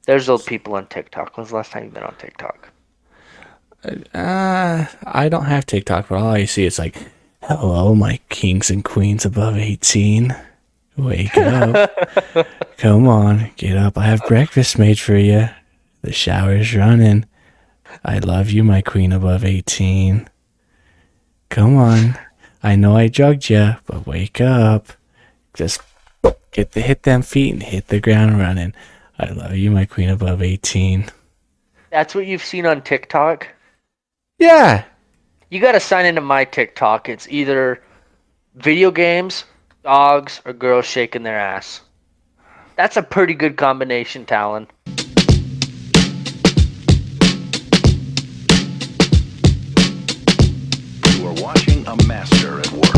There's old people on TikTok. When's the last time you've been on TikTok? I don't have TikTok, but all I see is like, hello, my kings and queens above 18. Wake up. Come on, get up. I have breakfast made for you. The shower's running. I love you, my queen above 18. Come on. I know I drugged you, but wake up. Just hit them feet and hit the ground running. I love you, my queen above 18. That's what you've seen on TikTok? Yeah. You gotta sign into my TikTok. It's either video games, dogs, or girls shaking their ass. That's a pretty good combination, Talon. You are watching a master at work.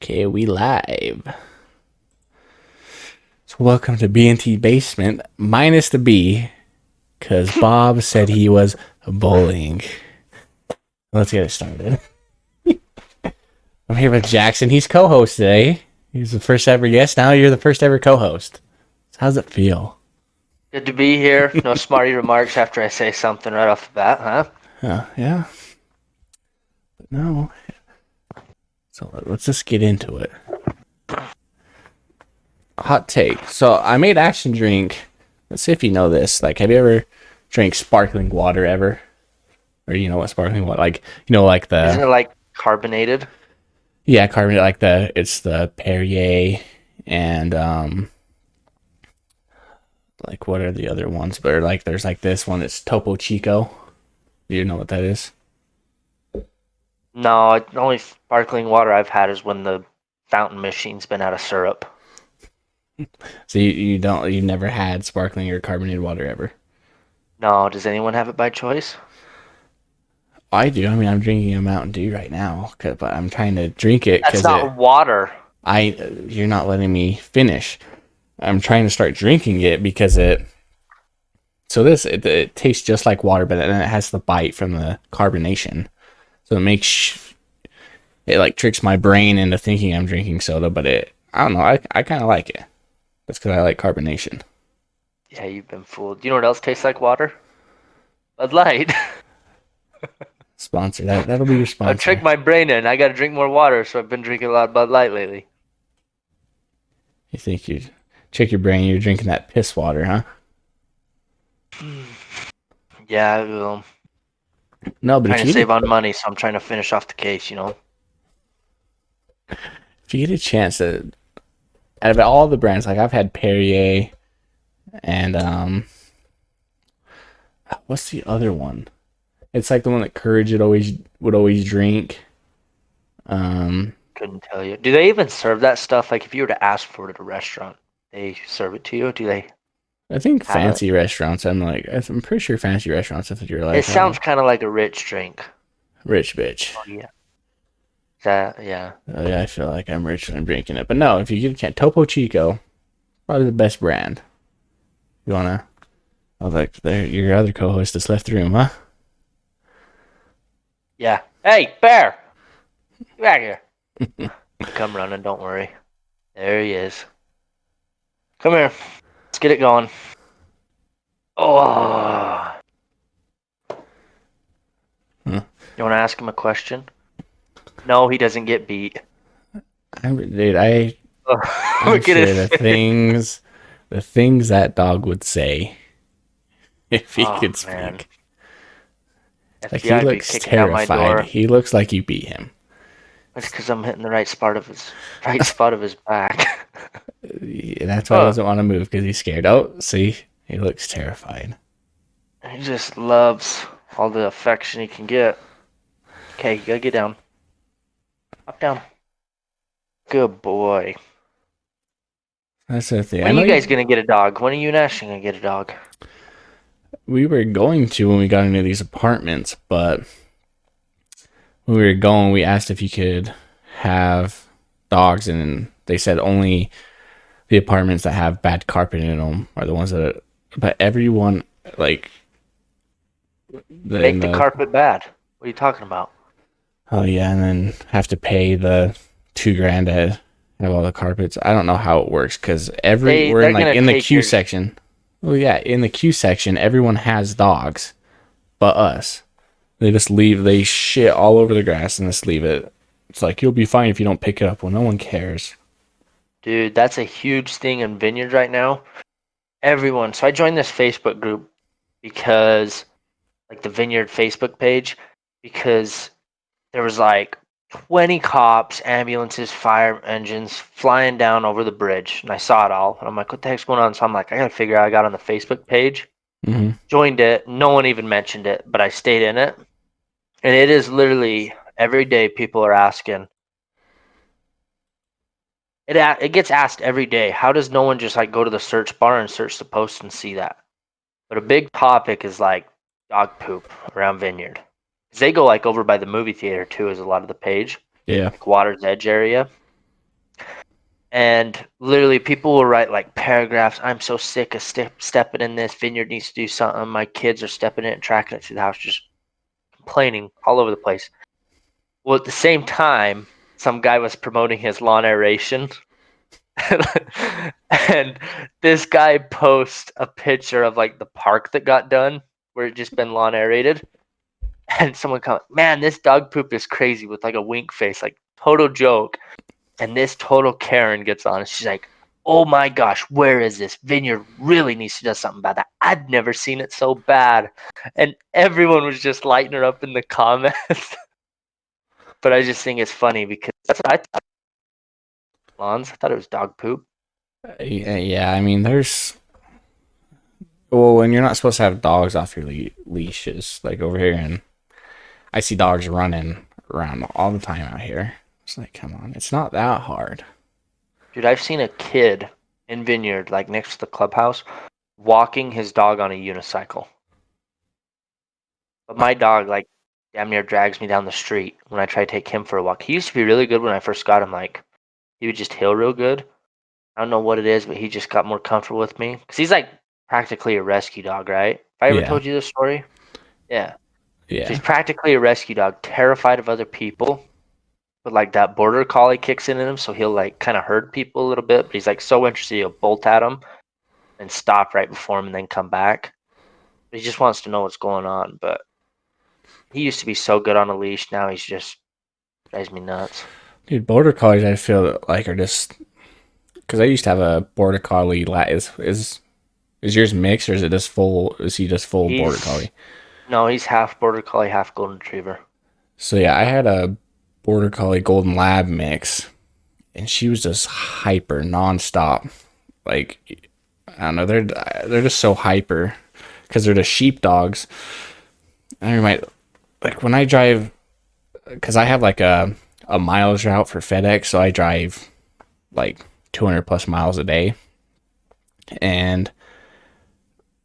Okay, we live. So welcome to B&T Basement, minus the B, because Bob said he was bullying. Let's get it started. I'm here with Jaxon. He's co-host today. He's the first ever guest. Now you're the first ever co-host. So how's it feel? Good to be here. No smarty remarks after I say something right off the bat, huh? Yeah. But no. So let's just get into it. Hot take. So I made Action drink. Let's see if you know this. Like, have you ever drank sparkling water ever? Or you know what sparkling water? Like, you know, like Isn't it the like carbonated? carbonate, like it's the Perrier and like what are the other ones? But like there's like this one. It's Topo Chico. Do you know what that is? No, the only sparkling water I've had is when the fountain machine's been out of syrup. So you never had sparkling or carbonated water ever? No, does anyone have it by choice? I do. I mean, I'm drinking a Mountain Dew right now, but I'm trying to drink it That's because not water. you're not letting me finish. I'm trying to start drinking it because it tastes just like water, but then it has the bite from the carbonation. So it like tricks my brain into thinking I'm drinking soda, but I don't know. I kind of like it. That's because I like carbonation. Yeah, you've been fooled. You know what else tastes like water? Bud Light. Sponsor that'll be your I tricked sponsor. my brain in. I gotta drink more water, so I've been drinking a lot of Bud Light lately. You think you trick your brain? You're drinking that piss water, huh? Yeah, well, No, but trying to save on money, so I'm trying to finish off the case, if you get a chance to, out of all the brands, like I've had Perrier and what's the other one? It's like the one that Courage would always drink. Couldn't tell you. Do they even serve that stuff? Like, if you were to ask for it at a restaurant, they serve it to you? Do they I think have it? fancy restaurants. I'm pretty sure fancy restaurants. If you're It like, sounds kind of like a rich drink. rich bitch. Oh, yeah. Yeah. Oh yeah, I feel like I'm rich when I'm drinking it. But no, if you get a chance, Topo Chico, probably the best brand. You wanna? Oh, like your other co-host has left the room, huh? Yeah. Hey, Bear! Get back here. Come running, don't worry. There he is. Come here. Let's get it going. Oh. Huh. You want to ask him a question? No, he doesn't get beat. Dude, I'm Look at sure his the face. things that dog would say if he Oh, could man. speak. Like he FBI would be looks kicking down my terrified. door. He looks like you beat him. It's because I'm hitting the right spot of his back. That's why he Oh, doesn't want to move because he's scared. Oh, see, he looks terrified. he just loves all the affection he can get. Okay, you gotta get down. Up, down. Good boy. That's the thing. I When are know you guys gonna get a dog? When are you and Ashton gonna get a dog? we were going to when we got into these apartments, but when we were going, we asked if you could have dogs, and they said only the apartments that have bad carpet in them are the ones that. But everyone like in Make the the carpet bad. What are you talking about? oh yeah, and then have to pay the $2,000 to have all the carpets. I don't know how it works because we're They're in like gonna in the take queue your section. Well, yeah, in the queue section, everyone has dogs, but us. They just leave. They shit all over the grass and just leave it. It's like you'll be fine if you don't pick it up. Well, no one cares. dude. That's a huge thing in vineyards right now. Everyone. So I joined this Facebook group because like the vineyard Facebook page because there was like 20 cops, ambulances, fire engines flying down over the bridge, and I saw it all. And I'm like, what the heck's going on? So I'm like, I gotta figure out. I got on the Facebook page, Hmm. joined it. No one even mentioned it, but I stayed in it, and it is literally every day people are asking. It gets asked every day. How does no one just like go to the search bar and search the post and see that? But a big topic is like dog poop around Vineyard. 'Cause they go like over by the movie theater too, is a lot of the page, Yeah. like Water's Edge area. And literally, people will write like paragraphs. I'm so sick of stepping in this. Vineyard needs to do something. My kids are stepping in and tracking it through the house, just complaining all over the place. Well, at the same time, some guy was promoting his lawn aeration. And this guy posts a picture of like the park that got done where it just been lawn aerated. And someone comes, man, this dog poop is crazy with like a wink face, like total joke. And this total Karen gets on and she's like, oh my gosh, where is this? Vineyard really needs to do something about that. I've never seen it so bad. And everyone was just lighting her up in the comments. But I just think it's funny because that's what I thought. Lawns. I thought it was dog poop. Yeah. I mean, when you're not supposed to have dogs off your leashes, like over here, and I see dogs running around all the time out here. It's like, come on, it's not that hard. Dude, I've seen a kid in Vineyard, like next to the clubhouse, walking his dog on a unicycle. But my dog, like, damn near drags me down the street when I try to take him for a walk. He used to be really good when I first got him. Like, he would just heel real good. I don't know what it is, but he just got more comfortable with me. Because he's like practically a rescue dog, right? Have I ever Yeah. told you this story? Yeah. So he's Yeah. practically a rescue dog, terrified of other people. But like that border collie kicks in him, so he'll like kind of herd people a little bit. But he's like so interested, he'll bolt at him and stop right before him and then come back. He just wants to know what's going on. But he used to be so good on a leash. Now he's just drives me nuts. Dude, border collies, I feel like are just because I used to have a border collie. Is yours mixed or is it just full? Is he just full border He's collie? no, he's half border collie, half golden retriever. So yeah, I had a border collie golden lab mix, and she was just hyper nonstop. Like I don't know, they're just so hyper because they're the sheepdogs. I might like when I drive because I have like a miles route for FedEx, so I drive like 200 plus miles a day, and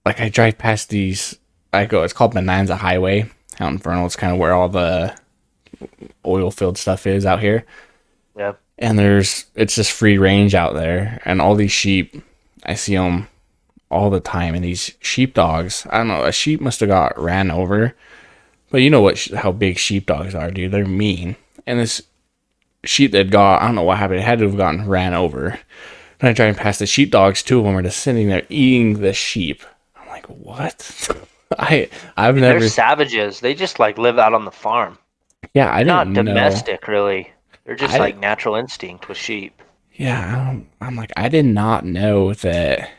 like I drive past these. It's called Bonanza Highway out in Vernal. It's kind of where all the oil field stuff is out here. Yeah. And it's just free range out there. And all these sheep, I see them all the time. And these sheepdogs, I don't know, a sheep must have got ran over. But you know how big sheepdogs are, dude. They're mean. And this sheep that I don't know what happened. It had to have gotten ran over. And I drive past the sheepdogs, two of them were just sitting there eating the sheep. I'm like, what? I've Dude, they're never, savages. They just like live out on the farm. yeah, I They're not didn't know. domestic, really. They're just I like natural instinct with sheep. Yeah, I'm like, I did not know that.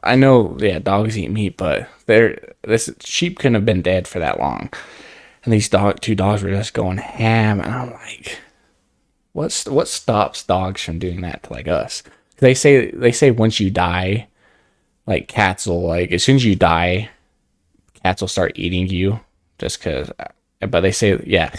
I know, yeah, dogs eat meat, but this sheep couldn't have been dead for that long. And these two dogs were just going ham, and I'm like, what stops dogs from doing that to like us? They say once you die, like cats will like as soon as you die, cats will start eating you, just because. But they say yeah,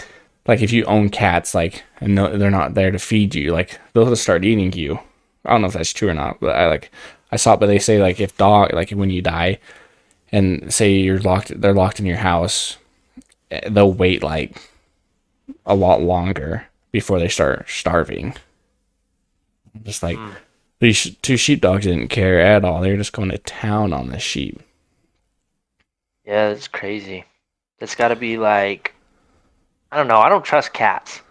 like if you own cats, like and no, they're not there to feed you, like they'll just start eating you. I don't know if that's true or not, but I saw it. But they say like if like when you die, and say they're locked in your house, they'll wait like a lot longer before they start starving. Just like Mm. these two sheepdogs didn't care at all. They were just going to town on the sheep. Yeah, it's crazy. It's got to be like I don't know. I don't trust cats.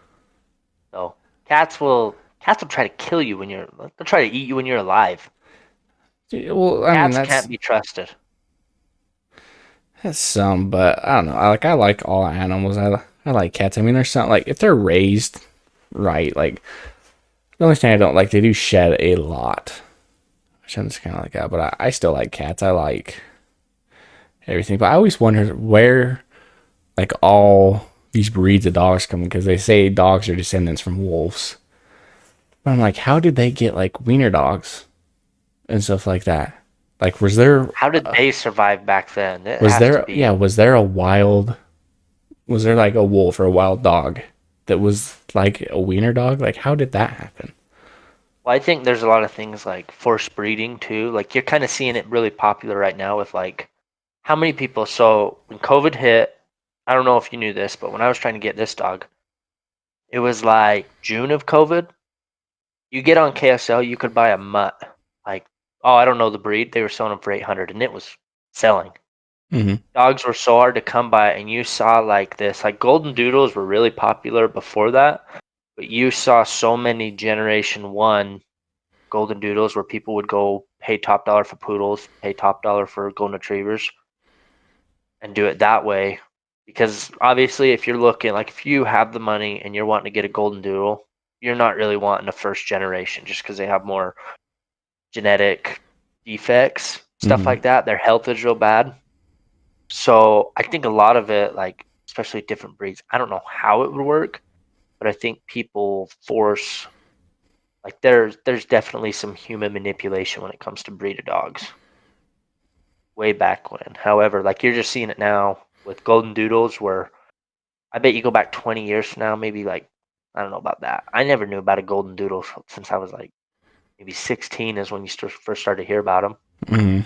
So cats will. Cats will try to kill you when they'll try to eat you when you're alive. Well, I mean Cats that's can't be trusted. that's some, but I don't know. I like all animals. I like cats. I mean, there's some like if they're raised right. Like the only thing I don't like, they do shed a lot, which I'm just kind of like that. But I still like cats. I like everything. But I always wonder where like all these breeds of dogs come because they say dogs are descendants from wolves. But I'm like, how did they get like wiener dogs and stuff like that? Like, How did they survive back then? It was has to there be. yeah was there like a wolf or a wild dog that was like a wiener dog? Like, how did that happen? Well, I think there's a lot of things like forced breeding too. Like you're kind of seeing it really popular right now with like how many people. So when COVID hit, I don't know if you knew this, but when I was trying to get this dog, it was like June of COVID. You get on KSL, you could buy a mutt. Like, oh, I don't know the breed. They were selling them for 800, and it was selling. Mm-hmm. Dogs were so hard to come by, and you saw like this. Like golden doodles were really popular before that, but you saw so many Generation One golden doodles where people would go pay top dollar for poodles, pay top dollar for golden retrievers, and do it that way. Because obviously, if you're looking like if you have the money and you're wanting to get a golden doodle, you're not really wanting a first generation just because they have more genetic defects, stuff Mm-hmm. like that. Their health is real bad. So I think a lot of it, like especially different breeds, I don't know how it would work, but I think people force like there's definitely some human manipulation when it comes to breed of dogs. Way back when. However, like you're just seeing it now with golden doodles where I bet you go back 20 years from now, maybe like I don't know about that. I never knew about a golden doodle since I was like maybe 16 is when you first started to hear about them. Mm-hmm.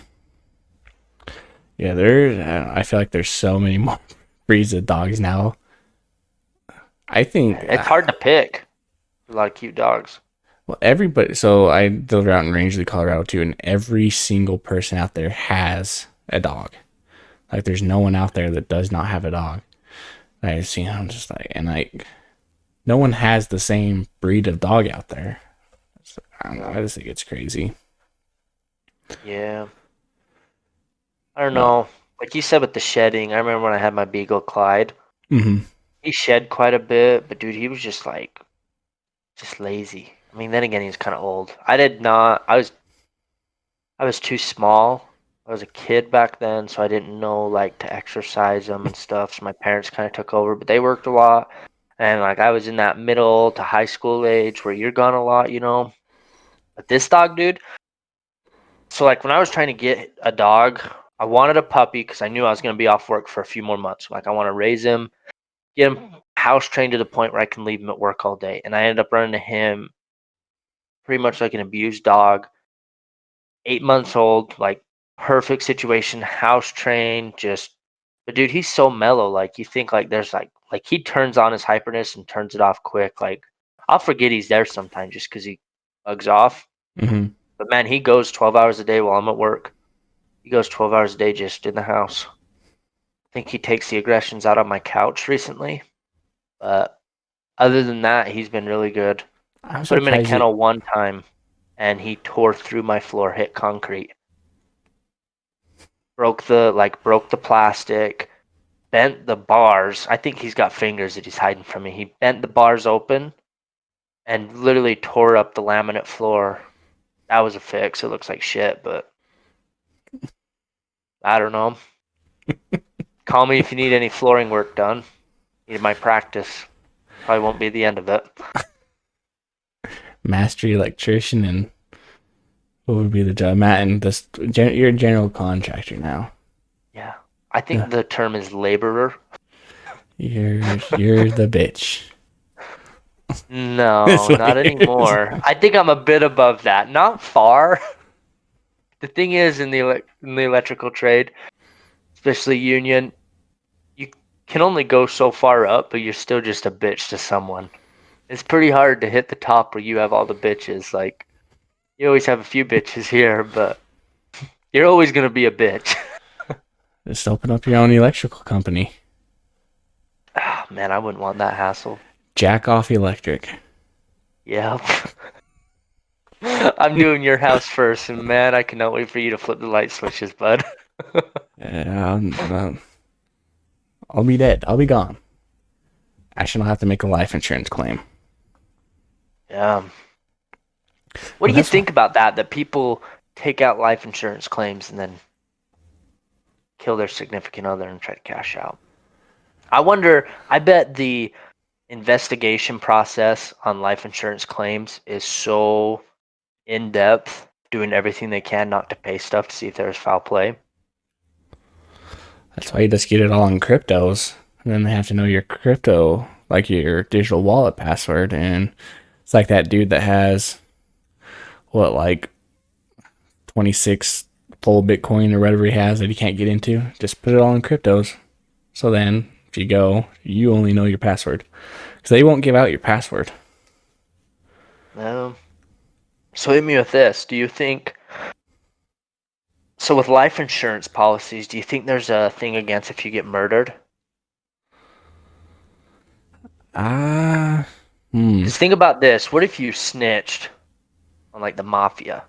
Yeah, there's. I, don't know, I feel like there's so many more breeds of dogs now. I think. It's hard to pick. A lot of cute dogs. Well, everybody. So I live out in Rangeley, Colorado too, and every single person out there has a dog. Like, there's no one out there that does not have a dog. I see. I'm just like, and like, no one has the same breed of dog out there. So, I don't know. I just think it's crazy. Yeah. I don't But know. Like you said with the shedding, I remember when I had my Beagle Clyde. mm-hmm. He shed quite a bit, but dude, he was just like just lazy. I mean, then again, he was kind of old. I did not. I was too small. I was a kid back then, so I didn't know like to exercise them and stuff. So my parents kind of took over, but they worked a lot. And like I was in that middle to high school age where you're gone a lot, you know. But this dog, dude. So like when I was trying to get a dog, I wanted a puppy because I knew I was gonna be off work for a few more months. Like I want to raise him, get him house trained to the point where I can leave him at work all day. And I ended up running to him pretty much like an abused dog, 8 months old, like perfect situation, house trained, just but dude, he's so mellow. Like you think like there's like he turns on his hyperness and turns it off quick. Like I'll forget he's there sometimes just because he bugs off. Mm-hmm. But man, he goes 12 hours a day while I'm at work. He goes 12 hours a day just in the house. I think he takes the aggressions out on my couch recently. But other than that, he's been really good. I'm Put him in a surprised you. kennel one time and he tore through my floor, hit concrete, broke the plastic, bent the bars. I think he's got fingers that he's hiding from me. He bent the bars open and literally tore up the laminate floor. That was a fix. It looks like shit, but I don't know. Call me if you need any flooring work done. Need my practice. Probably won't be the end of it. Master electrician and what would be the job? Matt, and this you're a general contractor now. Yeah. I Yeah. think the term is laborer. You're the bitch. That's No, what not it is. anymore. I think I'm a bit above that. Not far. The thing is, in the electrical trade, especially union, you can only go so far up, but you're still just a bitch to someone. It's pretty hard to hit the top where you have all the bitches. Like you always have a few bitches here, but you're always gonna be a bitch. Just open up your own electrical company. Ah, man, I wouldn't want that hassle. Jack off electric. Yep. I'm doing your house first, and man, I cannot wait for you to flip the light switches, bud. I'll be dead. I'll be gone. Actually, I'll have to make a life insurance claim. Yeah. What But do you that's think about that? That people take out life insurance claims and then kill their significant other and try to cash out. I wonder, I bet the investigation process on life insurance claims is so in depth, doing everything they can not to pay stuff to see if there's foul play. That's why you just get it all in cryptos. And then they have to know your crypto, like your digital wallet password. And it's like that dude that has, what, like 26 full Bitcoin or whatever he has that he can't get into. Just put it all in cryptos. So then, if you go, you only know your password. Because they won't give out your password. No. So hit me with this. Do you think, so with life insurance policies, do you think there's a thing against if you get murdered? Ah, Because think about this. What if you snitched on like the mafia?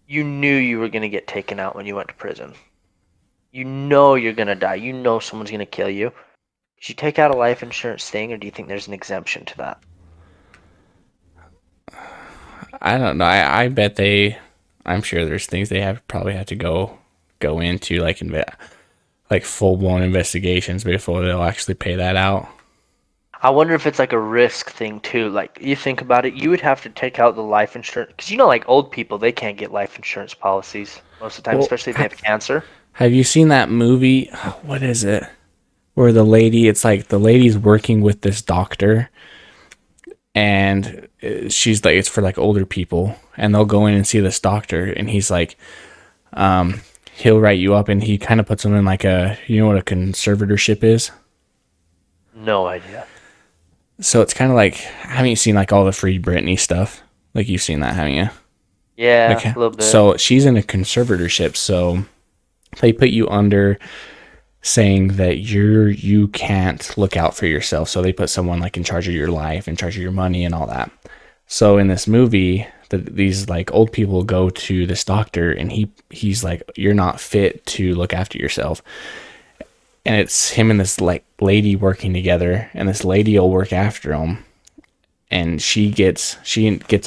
You knew you were going to get taken out when you went to prison. You know you're going to die. You know someone's going to kill you. Should you take out a life insurance thing, or do you think there's an exemption to that? I don't know. I bet I'm sure there's things they probably have to go into, like full blown investigations before they'll actually pay that out. I wonder if it's like a risk thing too. Like you think about it, you would have to take out the life insurance because like old people, they can't get life insurance policies most of the time, Well, especially if they have cancer. have you seen that movie? What is it? Where it's like the lady's working with this doctor, and she's like, it's for like older people, and they'll go in and see this doctor, and he's like, he'll write you up, and he kind of puts them in like you know what a conservatorship is? No idea. So it's kind of like, haven't you seen like all the Free Britney stuff? Like you've seen that, haven't you? Yeah, Like, a little bit. so she's in a conservatorship, so they put you under saying that you can't look out for yourself. So they put someone like in charge of your life, in charge of your money and all that. So in this movie, these like old people go to this doctor, and he's like, you're not fit to look after yourself. And it's him and this like lady working together, and this lady will work after him, and she gets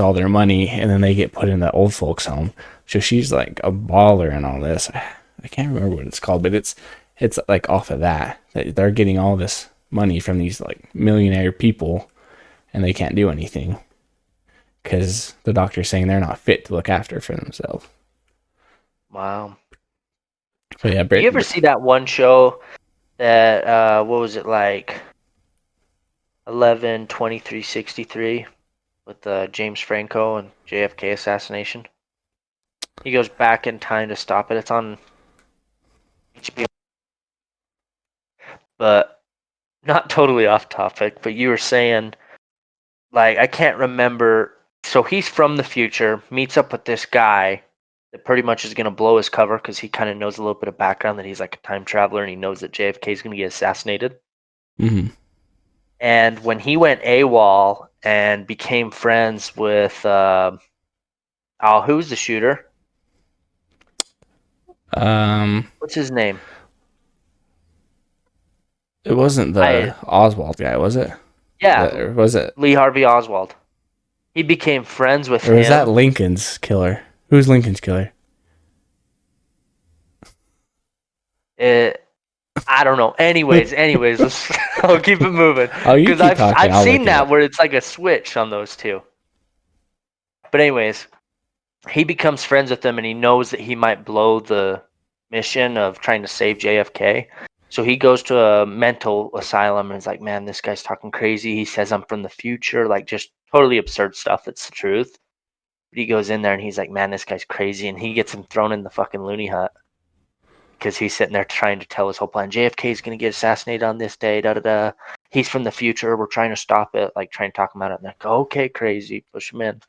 all their money, and then they get put in the old folks home. So she's like a baller and all this. I can't remember what it's called, but it's like off of that they're getting all this money from these like millionaire people, and they can't do anything because the doctor's saying they're not fit to look after for themselves. Wow. So yeah, Do you ever see that one show that what was it like 11/23/63 with James Franco and JFK assassination? He goes back in time to stop it. It's on HBO. But not totally off topic, but you were saying, like, I can't remember. So he's from the future, meets up with this guy that pretty much is going to blow his cover because he kind of knows a little bit of background that he's like a time traveler and he knows that JFK is going to get assassinated. Mm-hmm. And when he went AWOL and became friends with, who's the shooter? What's his name? It wasn't I the Oswald guy, was it? Yeah, Or was it? Lee Harvey Oswald. He became friends with Or was that him. Lincoln's killer? Who's Lincoln's killer? I don't know. Anyways, let's I'll keep it moving Oh, you because keep talking. I've I'll seen look it that up. where it's like a switch on those two. But anyways, he becomes friends with them and he knows that he might blow the mission of trying to save JFK. So he goes to a mental asylum and is like, "Man, this guy's talking crazy. He says I'm from the future, like just totally absurd stuff that's the truth." But he goes in there and he's like, "Man, this guy's crazy," and he gets him thrown in the fucking loony hut. Because he's sitting there trying to tell his whole plan. JFK is going to get assassinated on this day. Da da da. He's from the future. We're trying to stop it. Like trying to talk him out of it. And they're like, okay, crazy. Push him in.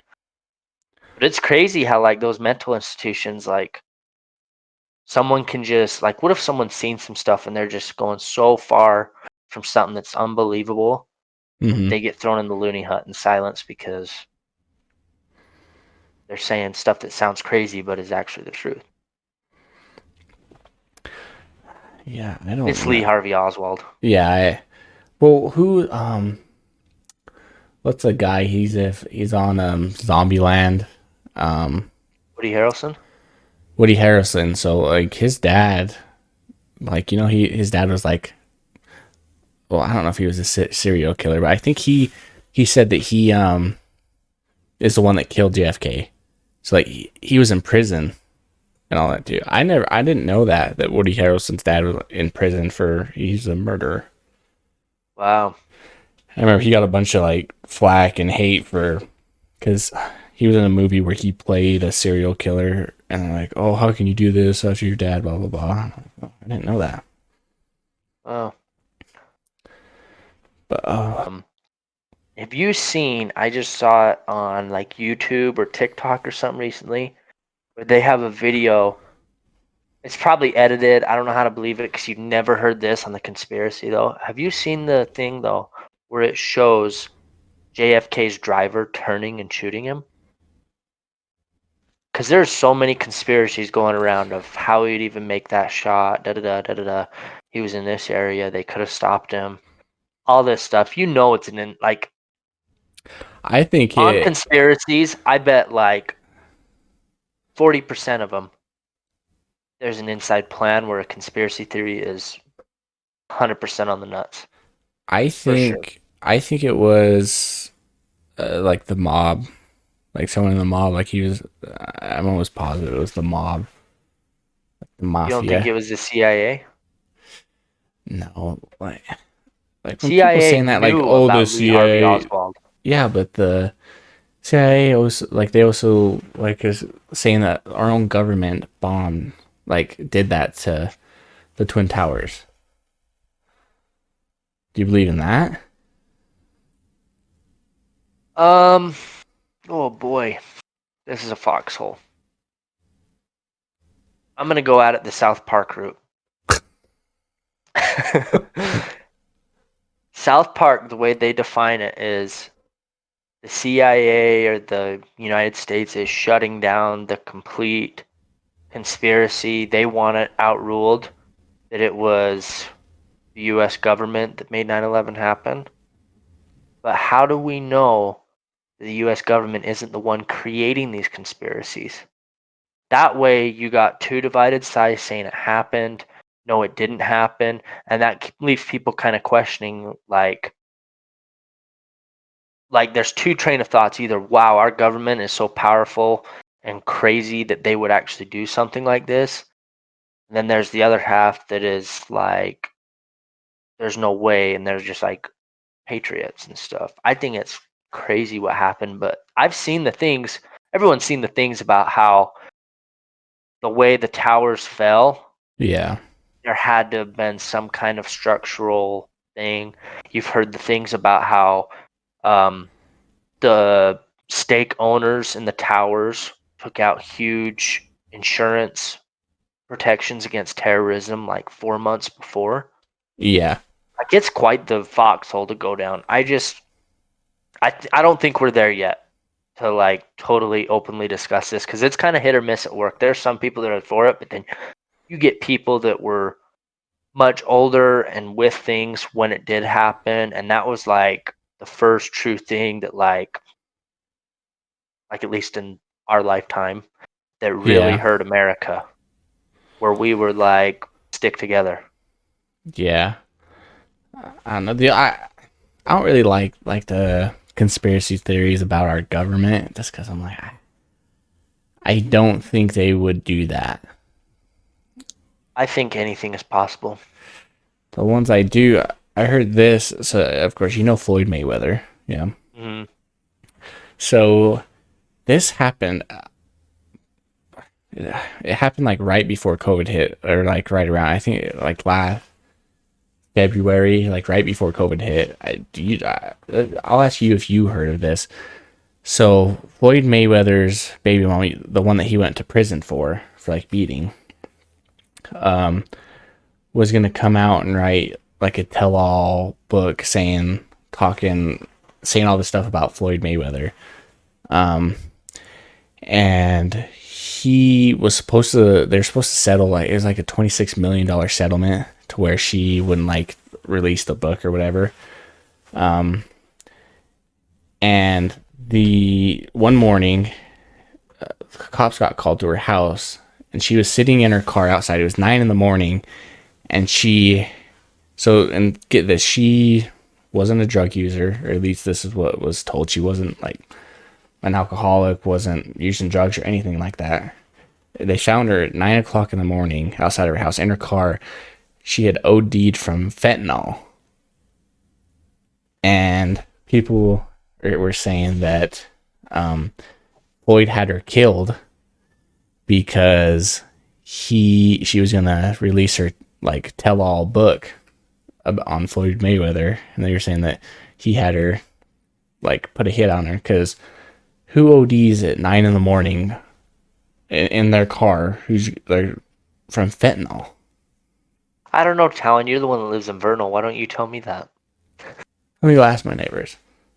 But it's crazy how like those mental institutions, like someone can just like, what if someone's seen some stuff and they're just going so far from something that's unbelievable, Mm-hmm. they get thrown in the loony hut in silence because they're saying stuff that sounds crazy but is actually the truth. Yeah, I don't It's Lee know. Harvey Oswald. Yeah, well, who what's the guy? He's on Zombieland. Um, Woody Harrelson. Woody Harrelson. So like his dad, like his dad was like, well, I don't know if he was a serial killer, but I think he said that he is the one that killed JFK. So like he was in prison and all that too. I didn't know that Woody Harrelson's dad was in prison for he's a murderer. Wow. I remember he got a bunch of like flack and hate for because he was in a movie where he played a serial killer, and they're like, "Oh, how can you do this after your dad?" Blah blah blah. I'm like, oh, I didn't know that. Oh. But Have you seen? I just saw it on like YouTube or TikTok or something recently, where they have a video. It's probably edited. I don't know how to believe it because you've never heard this on the conspiracy though. Have you seen the thing though, where it shows JFK's driver turning and shooting him? Because there's so many conspiracies going around of how he'd even make that shot. Da da da da da da. He was in this area. They could have stopped him. All this stuff. You know, it's an like I think on it. conspiracies. I bet like 40% of them. There's an inside plan where a conspiracy theory is 100% on the nuts for sure. I think it was like the mob, like someone in the mob. Like he was. I'm almost positive it was the mob, the You don't think mafia. it was the CIA? No, like when people CIA saying that, like, knew oh, the about Lee Harvey CIA. Oswald. Yeah, but the CIA also like they also like is saying that our own government bombed like did that to the Twin Towers. Do you believe in that? Um. Oh boy, this is a foxhole. I'm gonna go at it the South Park route. South Park, the way they define it is the CIA or the United States is shutting down the complete conspiracy. They want it outruled that it was the US government that made 9/11 happen. But how do we know the US government isn't the one creating these conspiracies? That way you got two divided sides saying it happened, no it didn't happen, and that leaves people kind of questioning like there's two train of thoughts, either wow, our government is so powerful and crazy that they would actually do something like this. And then there's the other half that is like there's no way, and they're just like patriots and stuff. I think it's crazy what happened, but I've seen the things, everyone's seen the things about how the way the towers fell, Yeah. there had to have been some kind of structural thing. You've heard the things about how um, the stake owners in the towers took out huge insurance protections against terrorism like 4 months before. Yeah. Like it's quite the foxhole to go down. I don't think we're there yet to like totally openly discuss this because it's kind of hit or miss at work. There's some people that are for it, but then you get people that were much older and with things when it did happen, and that was like the first true thing that like at least in our lifetime that really Yeah. hurt America, where we were like stick together. Yeah. I don't know. I don't really like the conspiracy theories about our government just because I'm like I don't think they would do that. I think anything is possible. The ones I do, I heard this. So of course you know Floyd Mayweather. Yeah. Mhm. So this happened. It happened like right before COVID hit, or like right around. I think like last February, like right before COVID hit. I'll ask you if you heard of this. So Floyd Mayweather's baby mom, the one that he went to prison for like beating, was gonna come out and write like a tell-all book saying all this stuff about Floyd Mayweather. and they're supposed to settle, like, it was like a $26 million settlement to where she wouldn't like release the book or whatever. And the one morning, cops got called to her house, and she was sitting in her car outside. It was 9 a.m, and and get this, she wasn't a drug user, or at least this is what was told. She wasn't like an alcoholic, wasn't using drugs or anything like that. They found her at 9 a.m. outside her house in her car. She had OD'd from fentanyl, and people were saying that Floyd had her killed because she was gonna release her like tell-all book on Floyd Mayweather, and they were saying that he had her like put a hit on her, because who ODs at 9 a.m. in their car who's like from fentanyl? I don't know, Tallon. You're the one that lives in Vernal. Why don't you tell me that? Let me go ask my neighbors.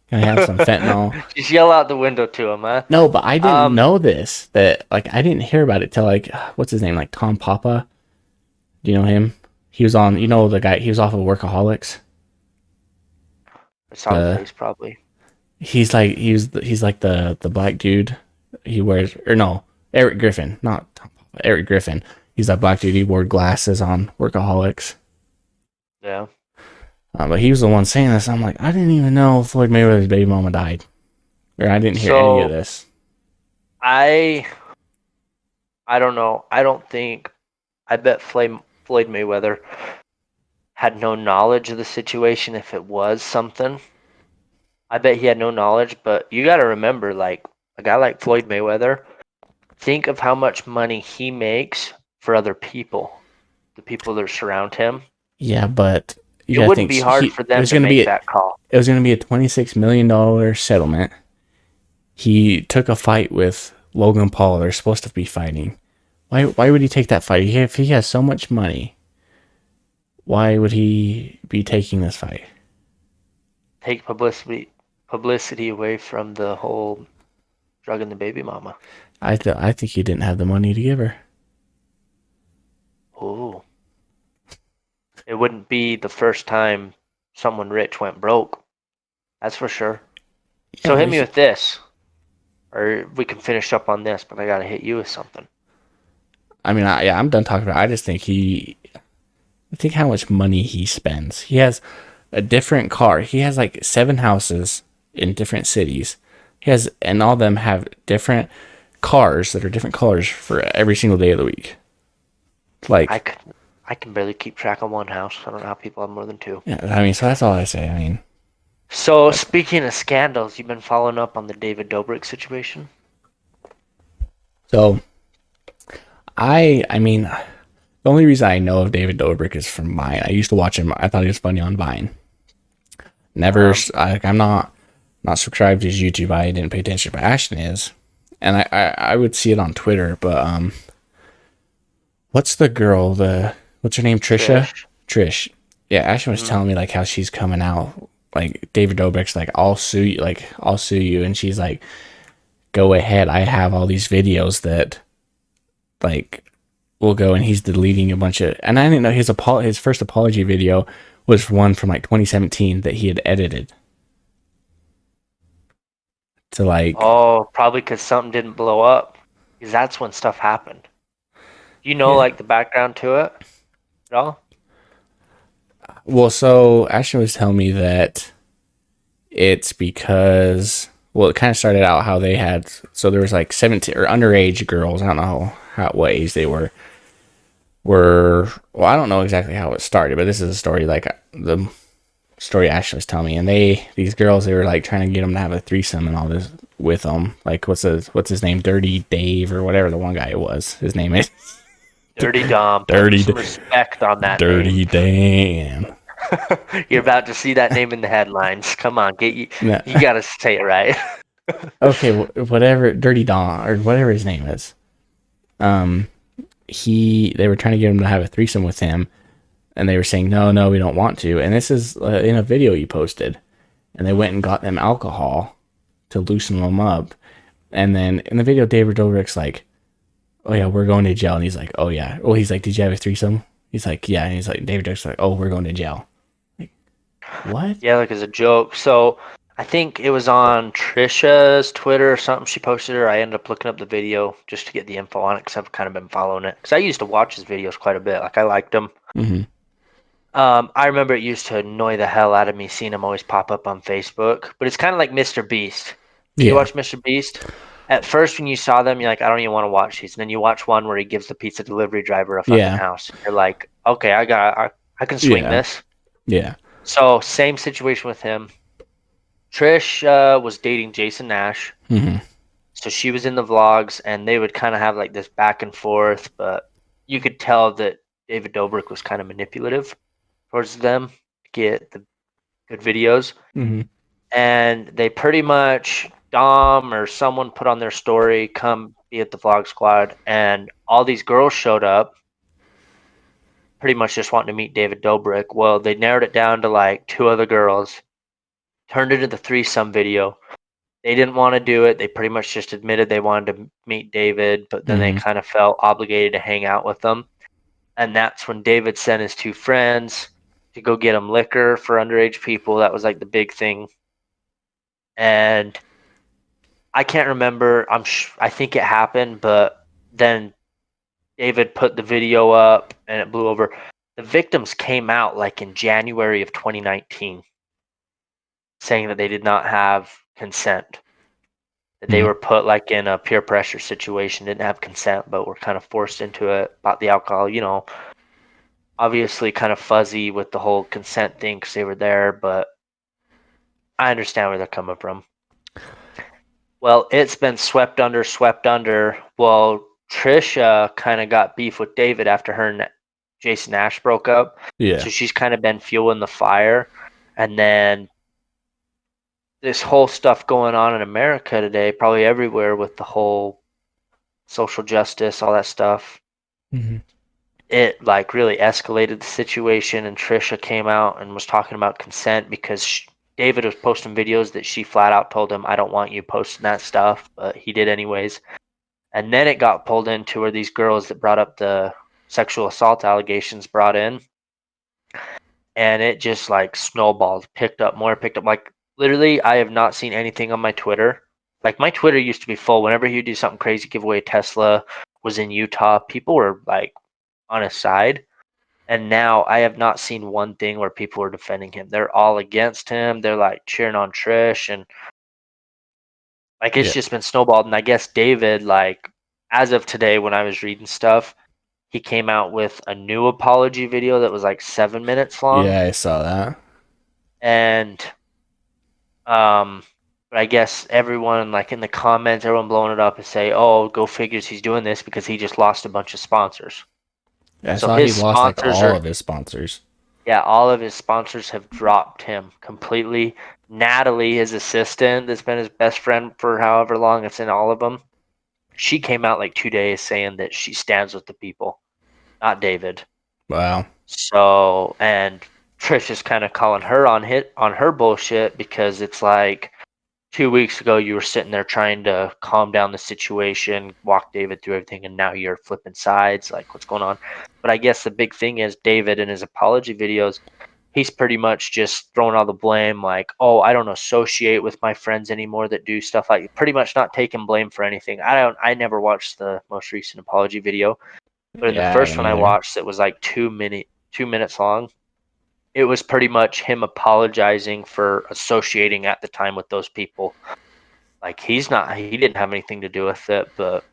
Can I have some fentanyl? Just yell out the window to him, huh? No, but I didn't know this. That like I didn't hear about it till like what's his name? Like Tom Papa. Do you know him? He was on. You know the guy. He was off of Workaholics. I saw his face probably. He's like he's like the black dude. He wears, or no, Eric Griffin, not Tom Papa. Eric Griffin. He's that black dude. He wore glasses on Workaholics. Yeah. But he was the one saying this. I'm like, I didn't even know Floyd Mayweather's baby mama died, or I didn't hear any of this. I don't know. I bet Floyd Mayweather had no knowledge of the situation if it was something. I bet he had no knowledge, but you got to remember, like, a guy like Floyd Mayweather, think of how much money he makes for other people, the people that surround him. Yeah, but it wouldn't be hard for them to make that call. It was going to be a $26 million settlement. He took a fight with Logan Paul. They're supposed to be fighting. Why would he take that fight? If he has so much money, why would he be taking this fight? Take publicity away from the whole drugging the baby mama. I think he didn't have the money to give her. Oh. It wouldn't be the first time someone rich went broke. That's for sure. Yeah, so hit me with this. Or we can finish up on this, but I gotta hit you with something. I mean, I'm done talking about it. I just think think how much money he spends. He has a different car. He has like 7 houses in different cities. And all of them have different cars that are different colors for every single day of the week. Like I can barely keep track of one house. I don't know how people have more than 2. Yeah, I mean, so that's all I say. I mean, so speaking of scandals, you've been following up on the David Dobrik situation? So I mean, the only reason I know of David Dobrik is from Vine. I used to watch him. I thought he was funny on Vine. I'm not subscribed to his YouTube. I didn't pay attention, but Ashton is, and I would see it on Twitter. But what's the girl? What's her name? Trish. Yeah, Ashton was telling me like how she's coming out. Like David Dobrik's like, I'll sue you, and she's like, go ahead. I have all these videos that like will go, and he's deleting a bunch of. And I didn't know his first apology video was one from like 2017 that he had edited. To like, oh, probably because something didn't blow up, because that's when stuff happened. You know, like the background to it at all? Well, so Ashton was telling me that it's because, well, it kind of started out how they had, so there was like 17 or underage girls. I don't know what age they were, well, I don't know exactly how it started, but this is a story, like the story Ashley was telling me, and these girls, they were like trying to get them to have a threesome and all this with them. Like what's his name, Dirty Dave or whatever the one guy was. His name is Dirty Dom. Dirty some respect on that. Dirty Dan. You're about to see that name in the headlines. Come on, you gotta say it right. Okay, whatever, Dirty Don or whatever his name is. They were trying to get him to have a threesome with him. And they were saying, no, we don't want to. And this is in a video he posted. And they went and got them alcohol to loosen them up. And then in the video, David Dobrik's like, "Oh yeah, we're going to jail," and he's like, "Oh yeah." Well, he's like, "Did you have a threesome?" He's like, "Yeah," and he's like, David Dobrik's like, "Oh, we're going to jail." Like, what? Yeah, like as a joke. So I think it was on Trisha's Twitter or something. She posted it. I ended up looking up the video just to get the info on it because I've kind of been following it. Because I used to watch his videos quite a bit. Like I liked them. Mm-hmm. I remember it used to annoy the hell out of me seeing him always pop up on Facebook. But it's kind of like Mr. Beast. You Yeah. watch Mr. Beast? At first, when you saw them, you're like, I don't even want to watch these. And then you watch one where he gives the pizza delivery driver a fucking Yeah. house. You're like, okay, I can swing Yeah. this. Yeah. So same situation with him. Trish was dating Jason Nash, Mm-hmm. so she was in the vlogs, and they would kind of have like this back and forth. But you could tell that David Dobrik was kind of manipulative towards them to get the good videos, Mm-hmm. and they pretty much Dom or someone put on their story, "Come be at the vlog squad," and all these girls showed up, pretty much just wanting to meet David Dobrik. Well, they narrowed it down to like two other girls, turned it into threesome video. They didn't want to do it. They pretty much just admitted they wanted to meet David, but then they Mm-hmm. kind of felt obligated to hang out with them. And that's when David sent his two friends to go get him liquor for underage people. That was like the big thing. And I can't remember. I think it happened, but then David put the video up and it blew over. The victims came out like in January of 2019 saying that they did not have consent. That they Mm-hmm. were put like in a peer pressure situation, didn't have consent, but were kind of forced into it about the alcohol. Obviously kind of fuzzy with the whole consent thing because they were there, but I understand where they're coming from. Well, it's been swept under, swept under. Well, Trisha kind of got beef with David after her and Jason Nash broke up, Yeah. so she's kind of been fueling the fire, and then this whole stuff going on in America today, probably everywhere with the whole social justice, all that stuff. Mm-hmm. It like really escalated the situation, and Trisha came out and was talking about consent because David was posting videos that she flat out told him, I don't want you posting that stuff, but he did anyways. And then it got pulled into where these girls that brought up the sexual assault allegations brought in, and it just like snowballed, picked up. Like literally, I have not seen anything on my Twitter. Like my Twitter used to be full. Whenever you do something crazy, give away a Tesla, was in Utah, people were like on his side. And now I have not seen one thing where people are defending him. They're all against him. They're like cheering on Trish, and like it's Yeah. just been snowballed. And I guess David, like as of today, when I was reading stuff, he came out with a new apology video that was like 7 minutes long. Yeah, I saw that. And um but I guess everyone like in the comments, everyone blowing it up and say, "Oh, go figures, he's doing this because he just lost a bunch of sponsors." Yeah, I So saw he his lost like sponsors all are of his sponsors. Yeah, all of his sponsors have dropped him completely. Natalie, his assistant, that's been his best friend for however long, it's in all of them. She came out like 2 days saying that she stands with the people, not David. Wow. So, and Trish is kind of calling her on her bullshit because it's like 2 weeks ago you were sitting there trying to calm down the situation, walk David through everything, and now you're flipping sides. Like, what's going on? But I guess the big thing is David in his apology videos, he's pretty much just throwing all the blame, like, oh, I don't associate with my friends anymore that do stuff like pretty much not taking blame for anything. I never watched the most recent apology video, but in the Yeah, I first haven't one I either. watched that was like 2 minutes long. It was pretty much him apologizing for associating at the time with those people. Like he didn't have anything to do with it, but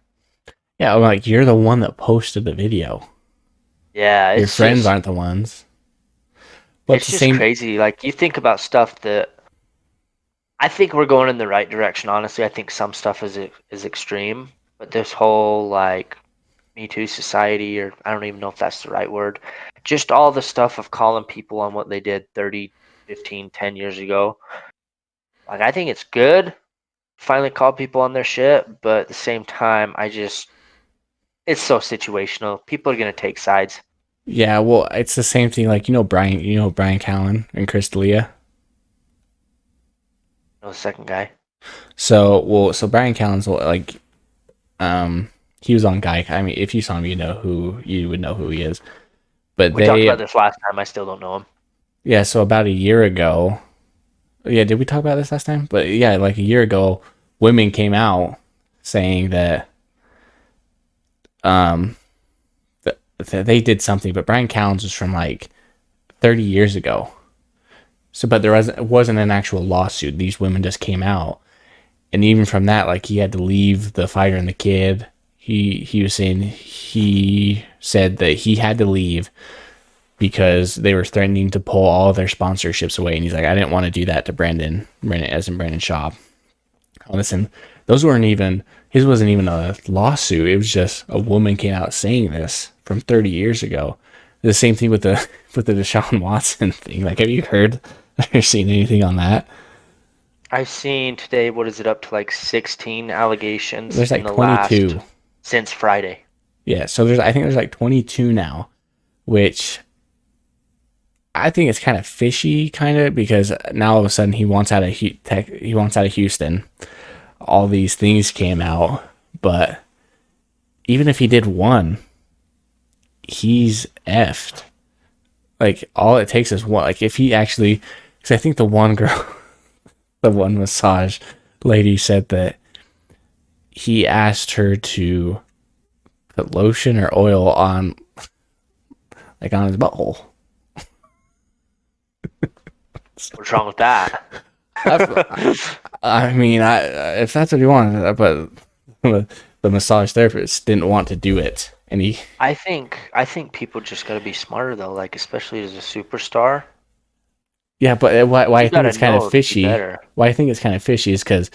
Yeah, I'm like, you're the one that posted the video. yeah, Your friends aren't the ones. But it's it's the just same. crazy. Like you think about stuff that I think we're going in the right direction. Honestly, I think some stuff is extreme, but this whole like Me Too society, or I don't even know if that's the right word, just all the stuff of calling people on what they did 30, 15, 10 years ago. Like I think it's good. Finally call people on their shit, but at the same time, it's so situational. People are gonna take sides. Yeah, well, it's the same thing. Like Brian Callen and Chris D'Elia. You know, the second guy. So Brian Callen's like, he was on Guy. I mean, if you saw him, you would know who he is. But We talked about this last time. I still don't know him. yeah. So about a year ago, yeah, did we talk about this last time? But yeah, like a year ago, women came out saying that um that they did something, but Brian Callen's was from like 30 years ago. So, but there wasn't an actual lawsuit. These women just came out, and even from that, like he had to leave the fighter and the kid. He was saying he said that he had to leave because they were threatening to pull all of their sponsorships away, and he's like, I didn't want to do that to Brandon as in Brandon Shaw. Listen, those weren't even his. Wasn't even a lawsuit. It was just a woman came out saying this from 30 years ago. The same thing with the Deshaun Watson thing. Like, have you heard or seen anything on that? I've seen today, what is it, up to like 16 allegations There's in like the 22. last, since Friday. Yeah, so I think there's like 22 now, which I think it's kind of fishy, kind of, because now all of a sudden he wants out of Houston. All these things came out, but even if he did one, he's effed. Like, all it takes is one. Like, if he actually, because I think the one girl, the one massage lady said that he asked her to put lotion or oil on, like, on his butthole. What's wrong with that? I mean, if that's what he wanted, but the massage therapist didn't want to do it, and he. I think people just got to be smarter though, like especially as a superstar. Yeah, but why I You think gotta it's kind of know to be fishy. better. Why I think it's kind of fishy is because,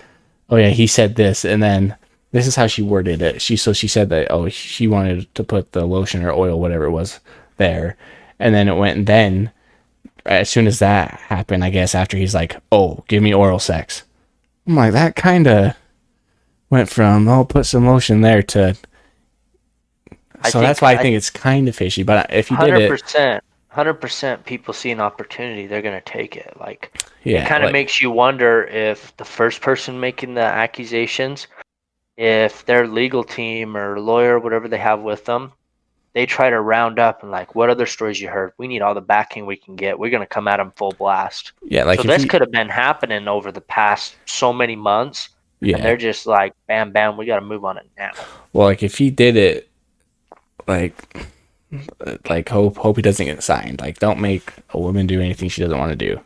oh yeah, he said this, and then this is how she worded it. She said that she wanted to put the lotion or oil, whatever it was, there, and then it went. And then as soon as that happened, I guess after he's like, oh, give me oral sex. I'm like, that kind of went from put some lotion there to. So that's why I think it's kind of fishy. But if you did it, 100%, people see an opportunity, they're gonna take it. Like, yeah, it kind of like, makes you wonder if the first person making the accusations, if their legal team or lawyer, whatever they have with them, they try to round up and like, what other stories you heard? We need all the backing we can get. We're gonna come at them full blast. yeah, So like if this you, could have been happening over the past so many months, and yeah, they're just like, bam, bam, we got to move on it now. well, like if he did it, like hope he doesn't get signed. Like, don't make a woman do anything she doesn't want to do.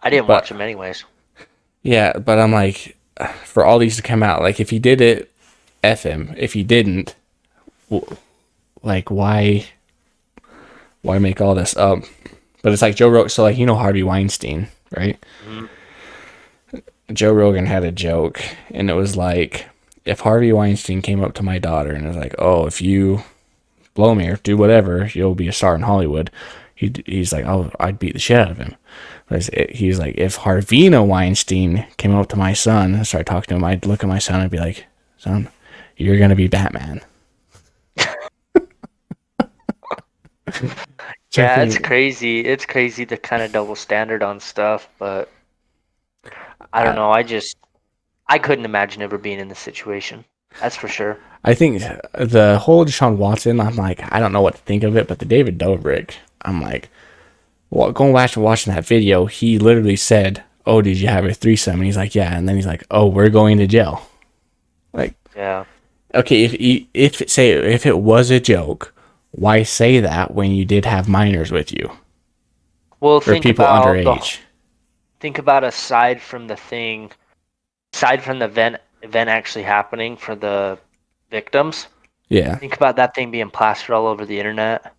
I didn't But watch him anyways. yeah, but I'm like, for all these to come out, like if he did it, f him. If he didn't, like why make all this up? But it's like Joe Rogan. So like, Harvey Weinstein, right? Mhm. Joe Rogan had a joke, and it was like, if Harvey Weinstein came up to my daughter and was like, oh, if you blow me or do whatever, you'll be a star in Hollywood. He's like, oh, I'd beat the shit out of him. But he's like, if Harvina Weinstein came up to my son and started talking to him, I'd look at my son and be like, son, you're going to be Batman. Yeah, it's crazy. It's crazy the kind of double standard on stuff, but I don't know. I couldn't imagine ever being in this situation. That's for sure. I think the whole Deshaun Watson, I'm like, I don't know what to think of it, but the David Dobrik, I'm like, well, going back and watching that video, he literally said, oh, did you have a threesome? And he's like, yeah. And then he's like, oh, we're going to jail. Like, Yeah. okay, if it was a joke, why say that when you did have minors with you Well, or people underage? think about aside from the event actually happening for the victims. Yeah, Think about that thing being plastered all over the internet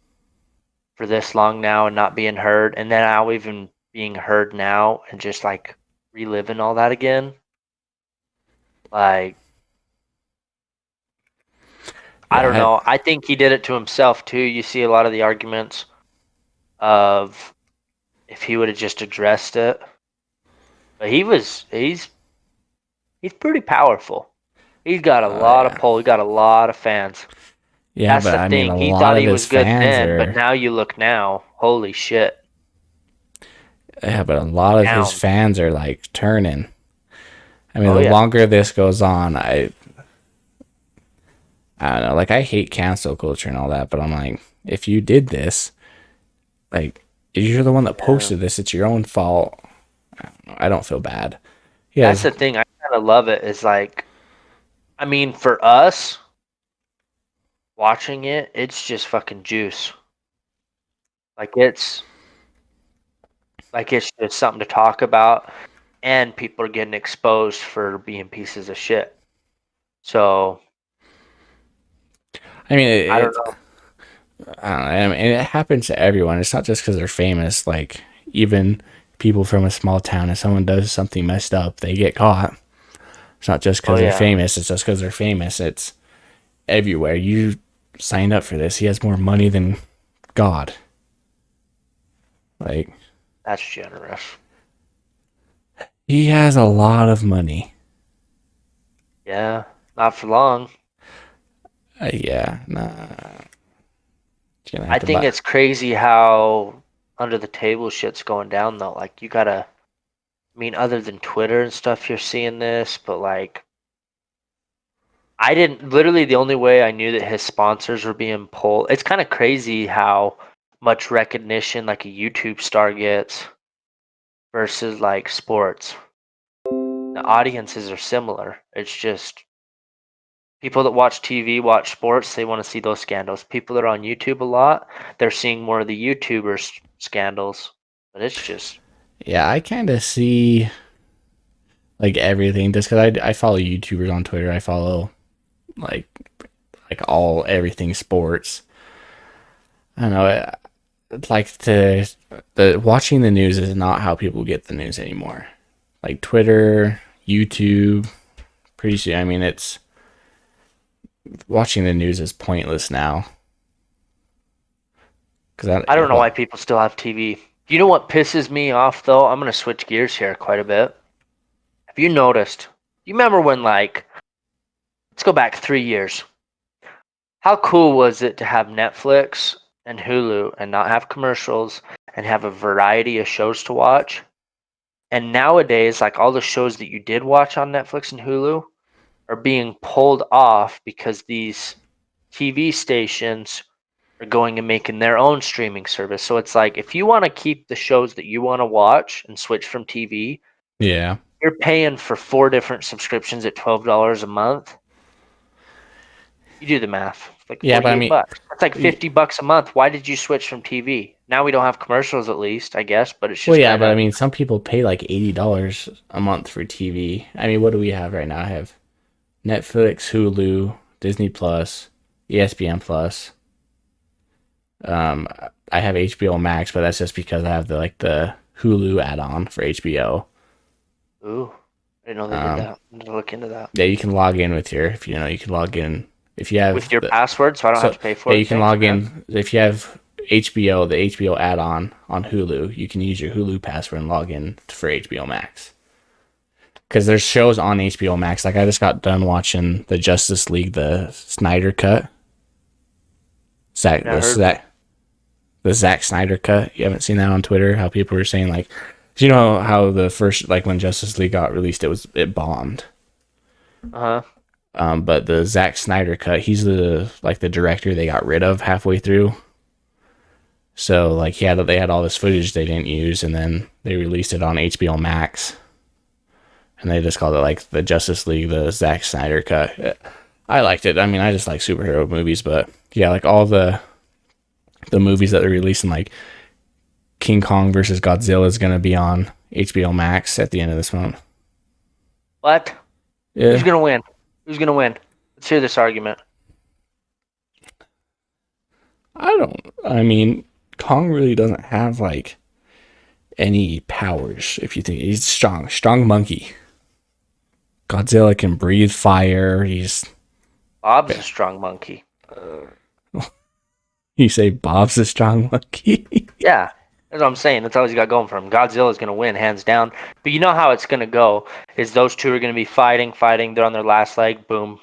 for this long now and not being heard, and then now even being heard now and just like reliving all that again. Like, I don't yeah, know. I think he did it to himself too. You see a lot of the arguments of if he would have just addressed it. But he's pretty powerful. He's got a lot of yeah, pull. He got a lot of fans. yeah. That's But the I mean, thing. a He lot thought of he his was good fans then, but are, now you look now. Holy shit. yeah, but a lot of his Down. fans are like turning. I mean, Oh the yeah. longer this goes on, I don't know. Like, I hate cancel culture and all that, but I'm like, if you did this, like, you're the one that Yeah. posted this. It's your own fault. I don't feel bad. That's Yes. the thing. I kind of love it. Is like, I mean, for us watching it, it's just fucking juice. Like it's just something to talk about, and people are getting exposed for being pieces of shit. So I mean, I don't it know. I don't know. I mean, it happens to everyone. It's not just because they're famous. Like, even people from a small town, if someone does something messed up, they get caught. It's not just Oh because they're yeah, famous. It's just because they're famous. It's everywhere. You signed up for this. He has more money than God. Like, that's generous. he has a lot of money. Yeah, not for long. Yeah, nah. Gonna have I to think buy. it's crazy how under the table shit's going down though. Like you gotta, I mean, other than Twitter and stuff, you're seeing this, but like I didn't. Literally, the only way I knew that his sponsors were being pulled. It's kind of crazy how much recognition like a YouTube star gets versus like sports. The audiences are similar. It's just people that watch TV, watch sports, they want to see those scandals. People that are on YouTube a lot, they're seeing more of the YouTubers scandals. But it's just Yeah, I kind of see like everything just because I follow YouTubers on Twitter. I follow like all everything sports. I don't know. It's like the watching the news is not how people get the news anymore. Like Twitter, YouTube, pretty soon. I mean, it's watching the news is pointless now. Because I don't know why people still have TV. You know what pisses me off though? I'm gonna switch gears here quite a bit. Have you noticed? You remember when like let's go back 3 years. How cool was it to have Netflix and Hulu and not have commercials and have a variety of shows to watch? And nowadays, like all the shows that you did watch on Netflix and Hulu are being pulled off because these TV stations are going and making their own streaming service. So it's like if you want to keep the shows that you want to watch and switch from TV, yeah, you're paying for 4 different subscriptions at $12 a month. You do the math. It's like yeah, but I 48 mean, bucks. That's like $50 a month. Why did you switch from TV? Now we don't have commercials at least, I guess, but it's well, just yeah, kind but I of mean, some people pay like $80 a month for TV. I mean, what do we have right now? I have Netflix, Hulu, Disney Plus, ESPN Plus. Um, I have HBO Max, but that's just because I have the Hulu add-on for HBO. ooh, I didn't know they did Um, that. I'm gonna look into that. yeah, you can log in with your if you know you can log in if you With have your the password, so I don't have so to pay for yeah it. you can Thanks, log man. in if you have HBO the HBO add-on on Hulu. You can use your Hulu password and log in for HBO Max. Because there's shows on HBO Max. Like I just got done watching the Justice League, the Snyder cut. Zack Yeah, I the heard. Zack the Zack Snyder cut. You haven't seen that on Twitter? How people were saying like, do you know how the first like when Justice League got released, it bombed. Uh huh. But the Zack Snyder cut, he's the director they got rid of halfway through. So like they had all this footage they didn't use, and then they released it on HBO Max, and they just called it like the Justice League, the Zack Snyder cut. I liked it. I mean, I just like superhero movies, but yeah, like all the movies that they're releasing, like King Kong versus Godzilla is gonna be on HBO Max at the end of this month. What? Who's Yeah, gonna win? Who's gonna win? Let's hear this argument. I don't. I mean, Kong really doesn't have like any powers. If you think he's strong monkey. Godzilla can breathe fire. Bob's a strong monkey. You say Bob's a strong monkey. Yeah, that's what I'm saying. That's all he's got going for him. Godzilla's gonna win hands down. But you know how it's gonna go is those two are gonna be fighting. They're on their last leg. Boom,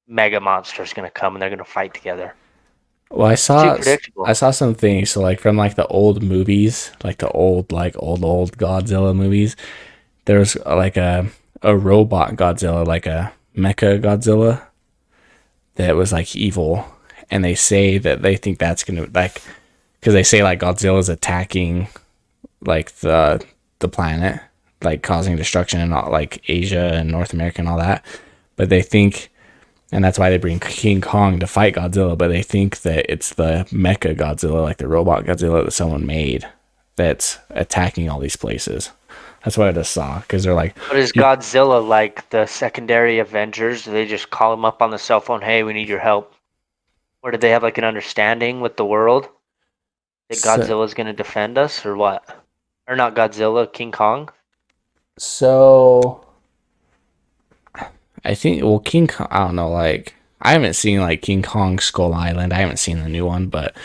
mega monster's gonna come and they're gonna fight together. Well, It's too I predictable. saw some things. So like from like the old movies, like the old old Godzilla movies. There was like a a robot Godzilla, like a mecha Godzilla that was like evil, and they say that they think that's gonna like because they say like Godzilla's attacking like the planet, like causing destruction in all like Asia and North America and all that. But they think, and that's why they bring King Kong to fight Godzilla. But they think that it's the mecha Godzilla, like the robot Godzilla that someone made, that's attacking all these places. That's what I just saw because they're like, But is Godzilla like the secondary Avengers? Do they just call him up on the cell phone? Hey, we need your help. Or did they have like an understanding with the world that so, Godzilla's going to defend us, or what? Or not Godzilla, King Kong? so I think well King Kong, I don't know, like I haven't seen like King Kong Skull Island. I haven't seen the new one, but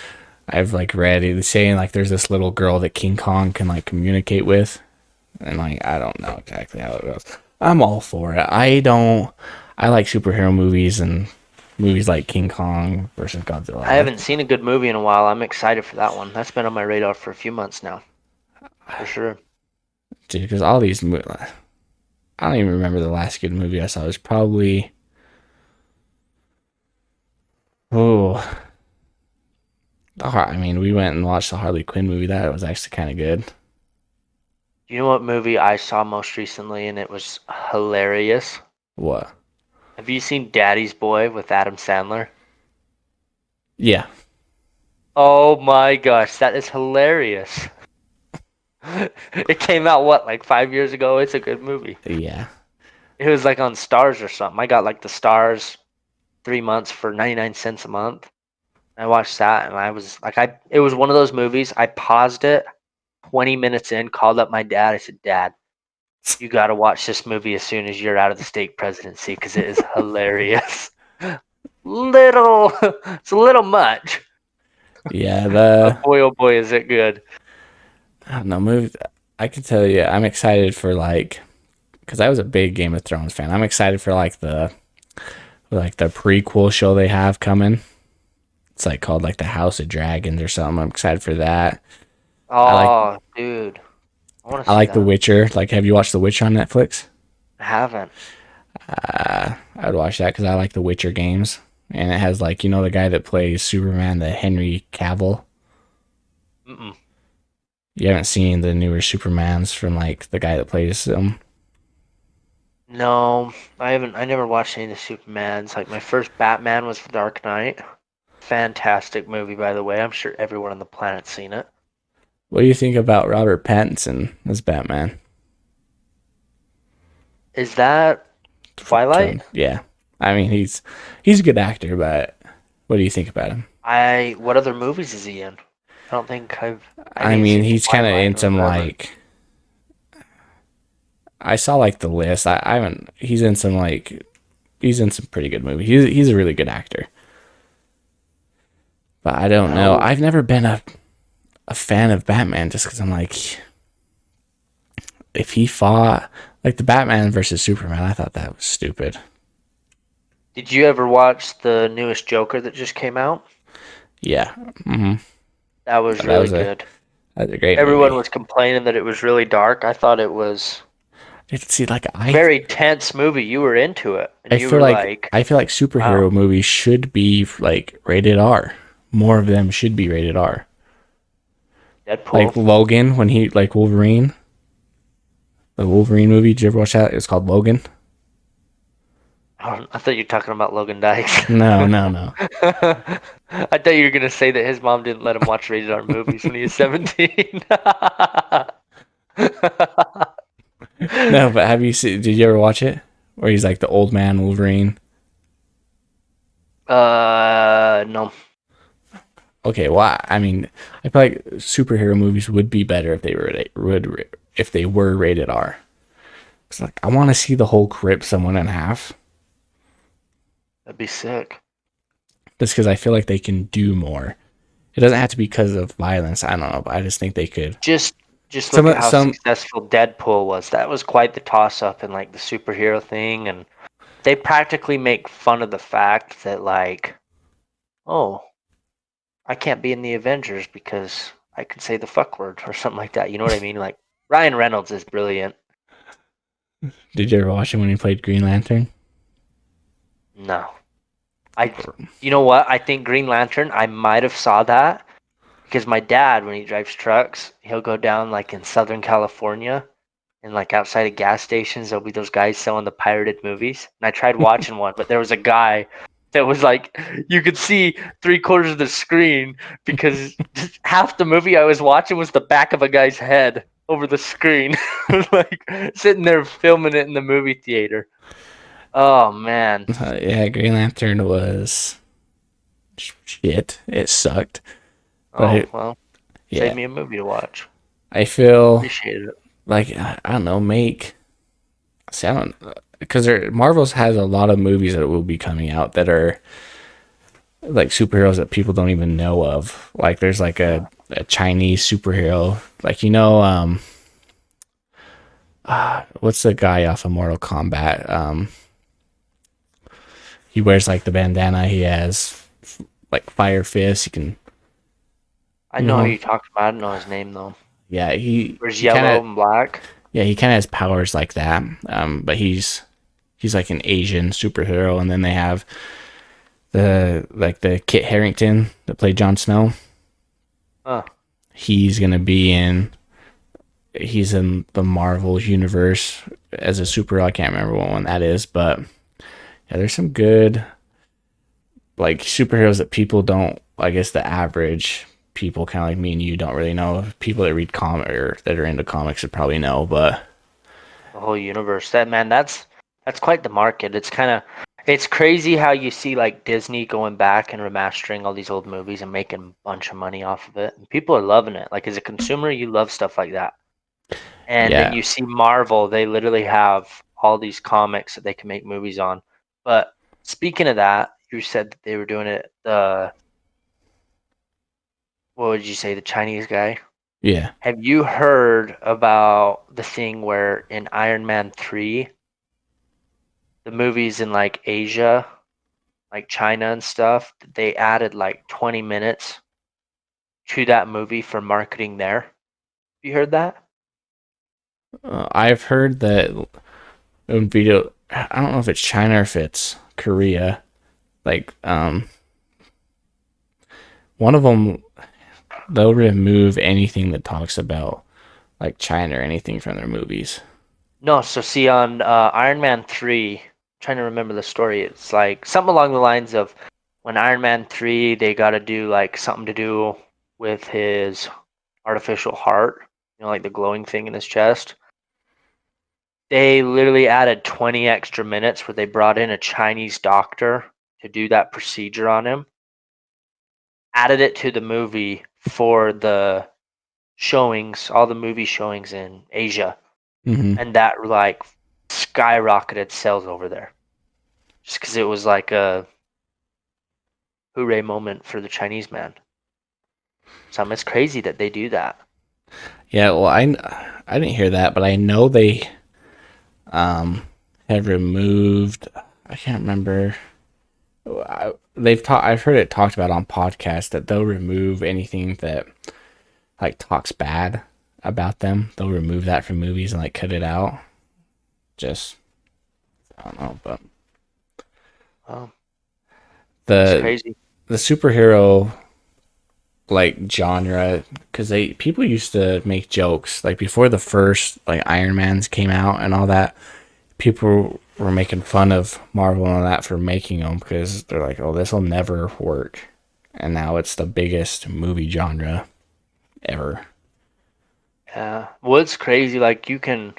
I've like read it saying like there's this little girl that King Kong can like communicate with, and like I don't know exactly how it goes. I'm all for it. I like superhero movies and movies like King Kong versus Godzilla. I haven't seen a good movie in a while. I'm excited for that one. That's been on my radar for a few months now, for sure. Dude, because all these I don't even remember the last good movie I saw. It was probably oh I mean, we went and watched the Harley Quinn movie. That was actually kind of good. You know what movie I saw most recently and it was hilarious? What? Have you seen Daddy's Boy with Adam Sandler? Yeah, Oh my gosh, that is hilarious. It came out what, like 5 years ago? It's a good movie. yeah. It was like on Stars or something. I got like the Stars 3 months for 99 cents a month. I watched that and I was like, it was one of those movies. I paused it 20 minutes in, called up my dad. I said, Dad, you got to watch this movie as soon as you're out of the stake presidency because it is hilarious. It's a little much, Yeah, but boy, oh boy, is it good. I don't know, movie. I can tell you, I'm excited for like, because I was a big Game of Thrones fan. I'm excited for like the prequel show they have coming. It's like called like the House of Dragons or something. I'm excited for that. I like Oh, dude, I want to I see like The that. Witcher. Like, have you watched The Witcher on Netflix? I haven't. I would watch that because I like the Witcher games, and it has like the guy that plays Superman, the Henry Cavill. Mm-mm. You haven't seen the newer Supermans from like the guy that plays him. No, I haven't. I never watched any of the Supermans. Like my first Batman was Dark Knight. Fantastic movie, by the way. I'm sure everyone on the planet's seen it. What do you think about Robert Pattinson as Batman? Is that Twilight? Yeah, I mean he's a good actor, but what do you think about him? What other movies is he in? I don't think I I haven't mean seen he's kind of Twilight in or some whatever. like I saw like the list. I haven't. He's in some like he's in some pretty good movies. He's a really good actor. But I don't know. Oh, I've never been a fan of Batman just because I'm like, if he fought like the Batman versus Superman, I thought that was stupid. did you ever watch the newest Joker that just came out? Yeah, hmm That was that really was a good. that was a great Everyone movie. was complaining that it was really dark. I thought it was It's see like a very tense movie. You were into it, and you were like, I feel like "Wow, superhero movies should be like rated R. More of them should be rated R. Like Deadpool." Logan when he like Wolverine, the Wolverine movie. Did you ever watch that? It's called Logan. I thought you were talking about Logan Dykes. No, no, no. I thought you were gonna say that his mom didn't let him watch rated R movies when he was 17. No, but have you seen? Did you ever watch it? Where he's like the old man Wolverine. No. Okay, well, I mean, I feel like superhero movies would be better if they were rated R. It's like I want to see the Hulk rip someone in half, That'd be sick. just because I feel like they can do more. It doesn't have to be because of violence. I don't know, but I just think they could. Just just look at how Some successful Deadpool was. That was quite the toss up in like the superhero thing, and they practically make fun of the fact that like, oh, I can't be in the Avengers because I could say the fuck word or something like that. You know what I mean? Like Ryan Reynolds is brilliant. Did you ever watch him when he played Green Lantern? No. You know what? I think Green Lantern, I might have saw that because my dad, when he drives trucks, he'll go down like in Southern California and like outside of gas stations, there'll be those guys selling the pirated movies. And I tried watching one, but there was a guy that was like, you could see 3/4 of the screen because just half the movie I was watching was the back of a guy's head over the screen, like sitting there filming it in the movie theater. Oh man. Yeah, Green Lantern was shit. It sucked. But Oh well, save yeah, me a movie to watch. I feel Appreciate it. like I don't know, make. See, I don't because Marvel's has a lot of movies that will be coming out that are like superheroes that people don't even know of. Like there's like a Chinese superhero, like what's the guy off of Mortal Kombat? He wears like the bandana. He has like fire fists. He can, I you know who know, you talked about. I don't know his name though. yeah. There's He kind yellow of and black. yeah he kind of has powers like that. But he's like an Asian superhero, and then they have the Kit Harington that played Jon Snow. Huh. He's gonna be in. He's in the Marvel universe as a superhero. I can't remember what one that is, but yeah, there's some good like superheroes that people don't. I guess the average people, kind of like me and you, don't really know. People that read comic or that are into comics would probably know, but The whole universe. That man, that's quite the market. It's crazy how you see like Disney going back and remastering all these old movies and making a bunch of money off of it. And people are loving it. Like as a consumer, you love stuff like that. And then yeah, you see Marvel, they literally have all these comics that they can make movies on. But speaking of that, you said that they were doing it the what would you say, the Chinese guy? yeah. Have you heard about the thing where in Iron Man 3, the movies in like Asia, like China and stuff, they added like 20 minutes to that movie for marketing there? Have you heard that? I've heard that video. I don't know if it's China or if it's Korea. Like one of them, they'll remove anything that talks about like China or anything from their movies. No, so see on Iron Man 3, trying to remember the story, it's like something along the lines of when Iron Man 3, they got to do like something to do with his artificial heart, like the glowing thing in his chest. They literally added 20 extra minutes where they brought in a Chinese doctor to do that procedure on him, added it to the movie for the showings, all the movie showings in Asia, Hmm. and that like skyrocketed sales over there just because it was like a hooray moment for the Chinese man. So it's crazy that they do that. Yeah, well, I didn't hear that, but I know they um have removed. I can't remember. They've talked. I've heard it talked about on podcasts that they'll remove anything that like talks bad about them. They'll remove that from movies and like cut it out. Just I don't know, but Oh, it's the crazy. the superhero like genre, because they people used to make jokes like before the first like Iron Mans came out and all that. People were making fun of Marvel and all that for making them because they're like, oh, this will never work, and now it's the biggest movie genre ever. Yeah. Well, it's crazy. Like you can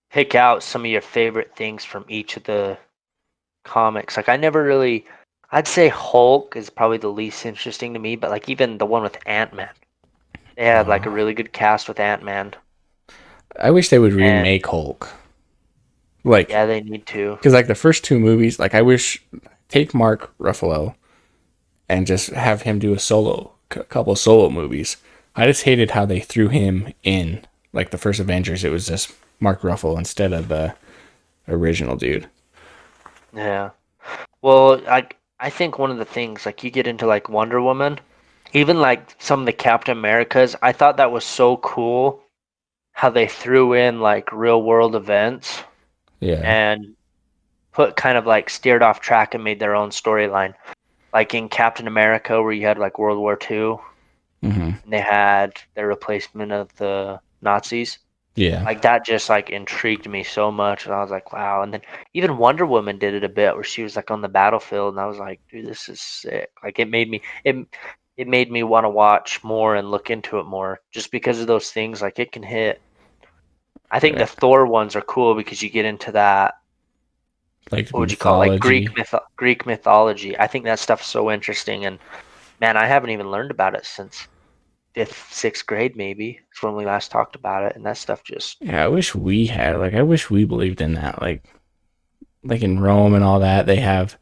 pick out some of your favorite things from each of the comics. Like I never really, I'd say Hulk is probably the least interesting to me, but like even the one with Ant-Man, they had like a Uh, really good cast with Ant-Man, I wish they would and remake Hulk, like yeah, they need to. because like the first two movies, like I wish take Mark Ruffalo and just have him do a couple solo movies. I just hated how they threw him in. Like the first Avengers, it was just Mark Ruffalo instead of the original dude. Yeah. Well, I think one of the things like you get into like Wonder Woman, even like some of the Captain Americas, I thought that was so cool how they threw in like real world events Yeah. and put kind of like steered off track and made their own storyline. Like in Captain America, where you had like World War II, Hmm. and they had their replacement of the Nazis. Yeah. Like that just like intrigued me so much, and I was like, wow. And then even Wonder Woman did it a bit, where she was like on the battlefield, and I was like, dude, this is sick. Like it made me want to watch more and look into it more, just because of those things. Like it can hit. I think the Right. Thor ones are cool because you get into that. Like What would you call it? Like mythology. Greek mythology. I think that stuff's so interesting, and man, I haven't even learned about it since fifth, sixth grade. Maybe it's when we last talked about it, and that stuff just Yeah, I wish we had, like, I wish we believed in that. Like in Rome and all that, they have,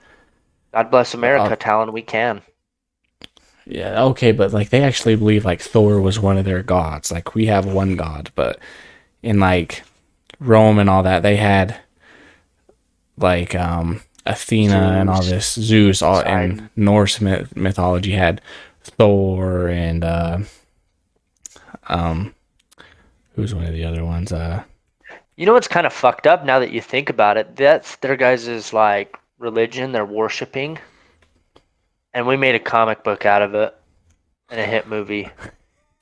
God bless uh, America, Talon. We can. yeah, okay, but like they actually believe like Thor was one of their gods. Like we have one god, but in like Rome and all that, they had like Athena and all Zeus, this, Zeus, all in Poseidon. Norse mythology had Thor and um who's one of the other ones? You know what's kind of fucked up now that you think about it? That's their guys' like religion they're worshiping, and we made a comic book out of it and a hit movie.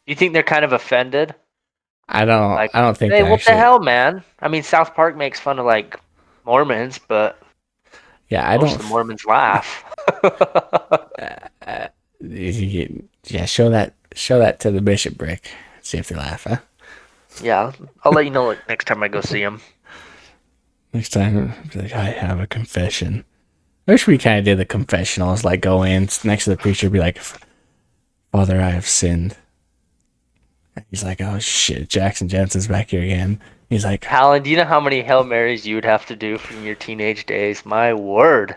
You think they're kind of offended? Like, I don't think hey, they what the actually. hell, man? I mean, South Park makes fun of like Mormons, but Yeah, I most don't. of the Mormons laugh. Yeah, show that to the bishop brick. See if they laugh, huh? Yeah, I'll let you know like, next time I go see them. Next time, be like, I have a confession. I wish we kind of did the confessionals, like go in next to the preacher, be like, Father, I have sinned. He's like, oh shit, Jackson Jensen's back here again. He's like, Alan, do you know how many Hail Marys you would have to do from your teenage days? My word.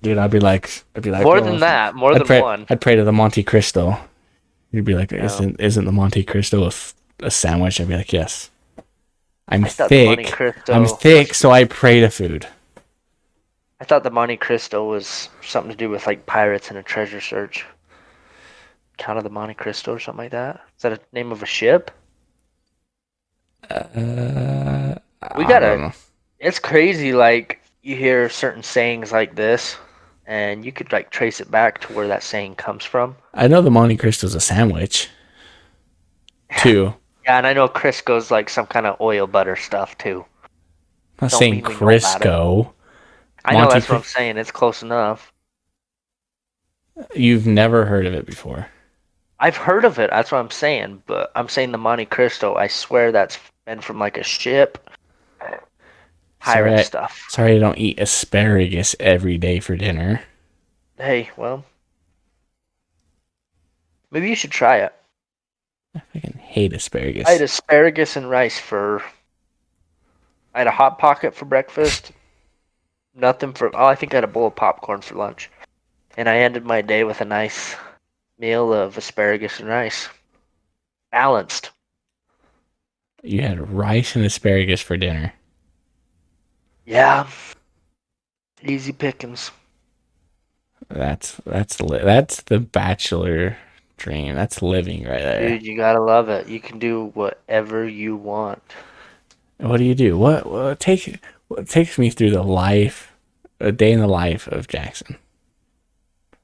dude, I'd be like, More oh, than that, more than one. I'd pray to the Monte Cristo. He'd be like, No, isn't the Monte Cristo a sandwich? I'd be like, yes. I'm I thought the Monte thick. I'm Cristo thick, was so I pray to food. I thought the Monte Cristo was something to do with like pirates and a treasure search. Count of the Monte Cristo or something like that. Is that a name of a ship? We I don't gotta. know. It's crazy. Like you hear certain sayings like this, and you could like trace it back to where that saying comes from. I know the Monte Cristo's a sandwich, too. Yeah, and I know Crisco's like some kind of oil butter stuff too. I'm not Don't saying mean we know about it. Crisco. I know Monte that's what I'm Cristo. saying. It's close enough. You've never heard of it before. I've heard of it. That's what I'm saying. But I'm saying the Monte Cristo. I swear that's been from like a ship. Pirate stuff. Sorry I don't eat asparagus every day for dinner. Hey, well, maybe you should try it. I fucking hate I had asparagus. asparagus and rice for. I had a hot pocket for breakfast. Nothing for. Oh, I think I had a bowl of popcorn for lunch. And I ended my day with a nice meal of asparagus and rice. Balanced. You had rice and asparagus for dinner. Yeah, easy pickings. That's the bachelor dream. That's living right there. Dude, you gotta love it. You can do whatever you want. What do you do? What takes me through a day in the life of Jackson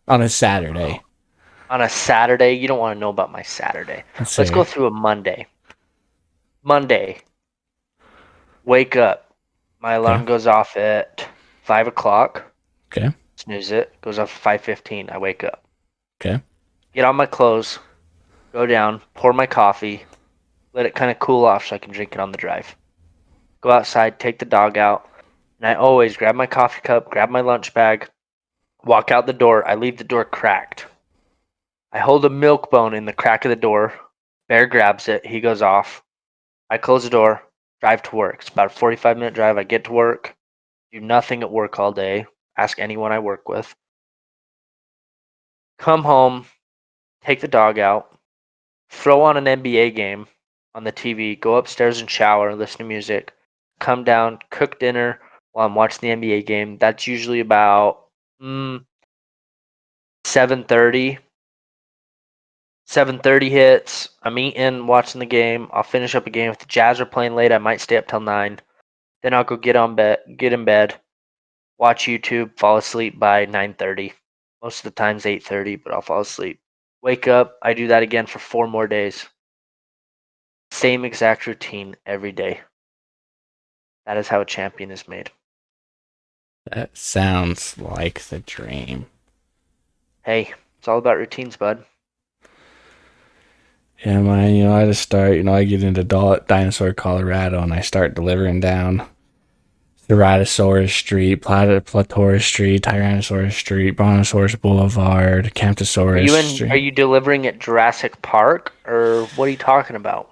on a Saturday? On a Saturday, you don't want to know about my Saturday. Let's Let's go say, through a Monday. Monday, wake up. My okay, alarm goes off at 5 o'clock. okay, Snooze it. Goes off at 5:15. I wake up. okay. Get on my clothes. Go down. Pour my coffee. Let it kind of cool off so I can drink it on the drive. Go outside. Take the dog out. And I always grab my coffee cup, grab my lunch bag, walk out the door. I leave the door cracked. I hold a milk bone in the crack of the door. Bear grabs it. He goes off. I close the door. Drive to work. It's about a 45-minute drive. I get to work. Do nothing at work all day. Ask anyone I work with. Come home. Take the dog out. Throw on an NBA game on the TV. Go upstairs and shower. Listen to music. Come down. Cook dinner while I'm watching the NBA game. That's usually about 7:30, 7:30 hits. I'm eating, watching the game. I'll finish up a game. If the Jazz are playing late, I might stay up till 9. Then I'll go get in bed, watch YouTube, fall asleep by 9:30. Most of the time's 8:30, but I'll fall asleep. Wake up. I do that again for 4 more days. Same exact routine every day. That is how a champion is made. That sounds like the dream. Hey, it's all about routines, bud. Yeah, man, I just start, I get into Dinosaur, Colorado, and I start delivering down Ceratosaurus Street, Platosaurus Street, Tyrannosaurus Street, Brontosaurus Boulevard, Are Camptosaurus Street. you delivering at Jurassic Park or what are you talking about?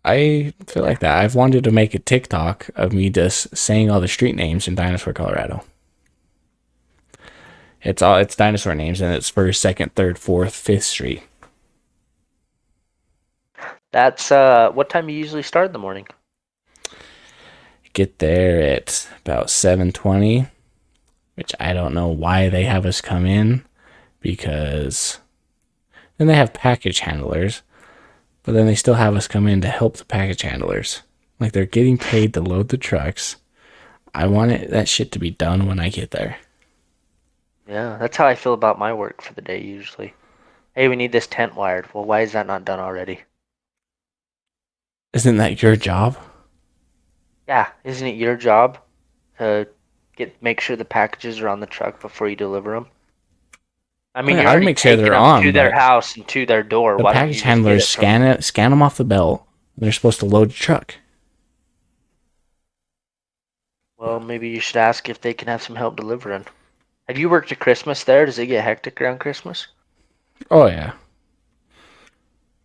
I feel like that. I've wanted to make a TikTok of me just saying all the street names in Dinosaur, Colorado. It's dinosaur names, and it's first, second, third, fourth, fifth street. That's what time you usually start in the morning? Get there at about 7:20, which I don't know why they have us come in, because then they have package handlers, but then they still have us come in to help the package handlers. Like, they're getting paid to load the trucks. I want that shit to be done when I get there. Yeah, that's how I feel about my work for the day usually. Hey, we need this tent wired. Well, why is that not done already? Isn't that your job? Yeah, isn't it your job to make sure the packages are on the truck before you deliver them? I mean, Yeah, you're I'd already make sure taking they're them on, to their but house and to their door. the Why don't you package just get handlers it from? scan them off the belt. They're supposed to load the truck. Well, maybe you should ask if they can have some help delivering. Have you worked at Christmas there? Does it get hectic around Christmas? Oh yeah,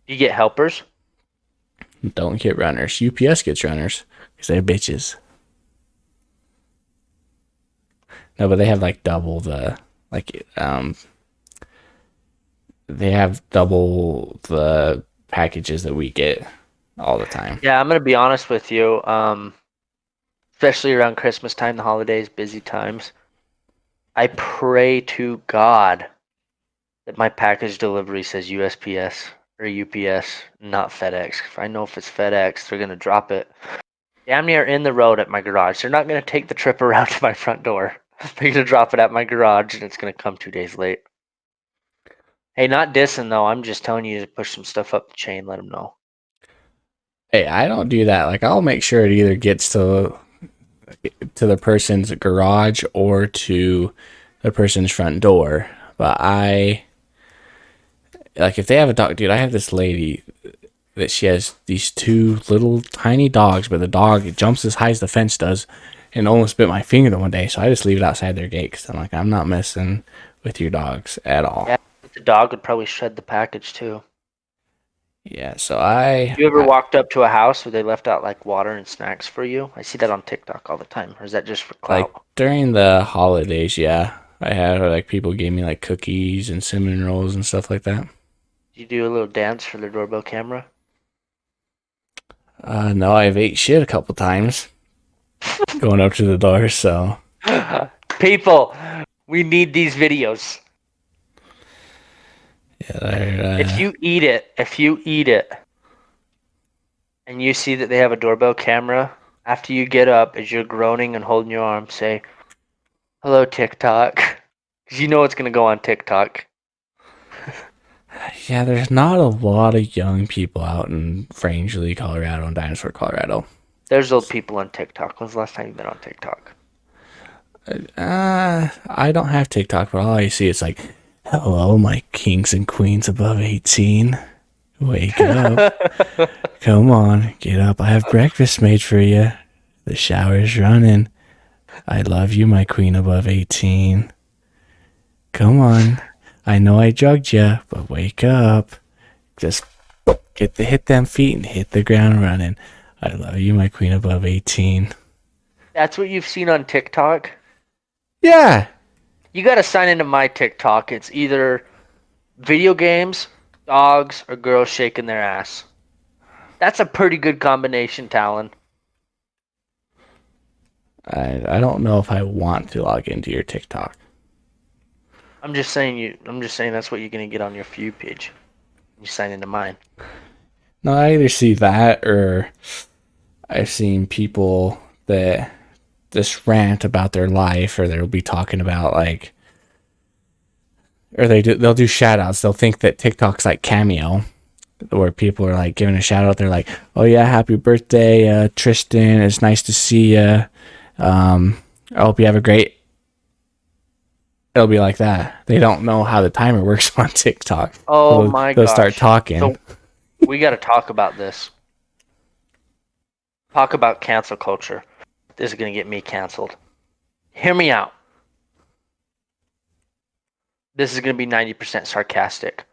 Do you get helpers? don't get runners. UPS gets runners because they're bitches. No, but they have like double the like they have double the packages that we get all the time. Yeah, I'm gonna be honest with you. Especially around Christmas time, the holidays, busy times. I pray to God that my package delivery says USPS or UPS, not FedEx. If I know if it's FedEx, they're gonna drop it damn near in the road at my garage. They're not gonna take the trip around to my front door. They're gonna drop it at my garage, and it's gonna come 2 days late. Hey, not dissing though. I'm just telling you to push some stuff up the chain. Let them know. Hey, I don't do that. Like, I'll make sure it either gets to the person's garage or to the person's front door. But if they have a dog, dude, I have this lady that she has these 2 little tiny dogs, but the dog, it jumps as high as the fence does and almost bit my finger the one day. So I just leave it outside their gate because I'm like, I'm not messing with your dogs at all. Yeah, but the dog would probably shred the package too. Yeah, so You ever walked up to a house where they left out like water and snacks for you? I see that on TikTok all the time. Or is that just for like clout? during the holidays, yeah, I had like people gave me like cookies and cinnamon rolls and stuff like that. You do a little dance for the doorbell camera? No, I've ate shit a couple times going up to the door, so People, we need these videos. yeah, If you eat it, and you see that they have a doorbell camera, after you get up, as you're groaning and holding your arm, say, "Hello, TikTok," because you know it's gonna go on TikTok. yeah, there's not a lot of young people out in Rangeley, Colorado, and Dinosaur, Colorado. There's old people on TikTok. When's the last time you've been on TikTok? I don't have TikTok, but all I see is like, hello, my kings and queens above 18. Wake up. Come on, get up. I have breakfast made for you. The shower's running. I love you, my queen above 18. Come on. I know I drugged you, but wake up. Just hit them feet and hit the ground running. I love you, my queen above 18. That's what you've seen on TikTok? Yeah. You gotta sign into my TikTok. It's either video games, dogs, or girls shaking their ass. That's a pretty good combination, Tallon. I don't know if I want to log into your TikTok. I'm just saying that's what you're gonna get on your For You page. You sign into mine. No, I either see that or I've seen people that just rant about their life, or they'll be talking about like, or they'll do shout outs. They'll think that TikTok's like Cameo, where people are like giving a shout out. They're like, "Oh yeah, happy birthday, Tristan. It's nice to see you. I hope you have a great." It'll be like that. They don't know how the timer works on TikTok. Oh So my they'll start gosh. talking. So we got to talk about this. Talk about cancel culture. This is gonna get me canceled. Hear me out. This is gonna be 90% sarcastic.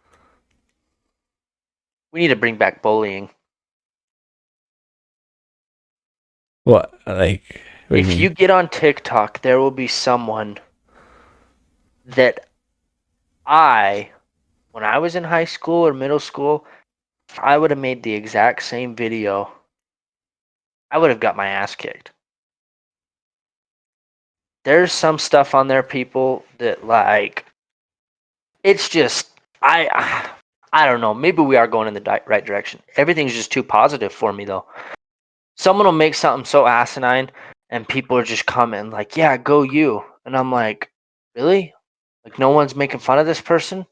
We need to bring back bullying. What? Like, what do you If mean? you get on TikTok, there will be someone that when I was in high school or middle school, if I would have made the exact same video, I would have got my ass kicked. There's some stuff on there, people, that like, it's just, I don't know. Maybe we are going in the right direction. Everything's just too positive for me, though. Someone will make something so asinine, and people are just commenting like, "Yeah, go you," and I'm like, really? Like, no one's making fun of this person?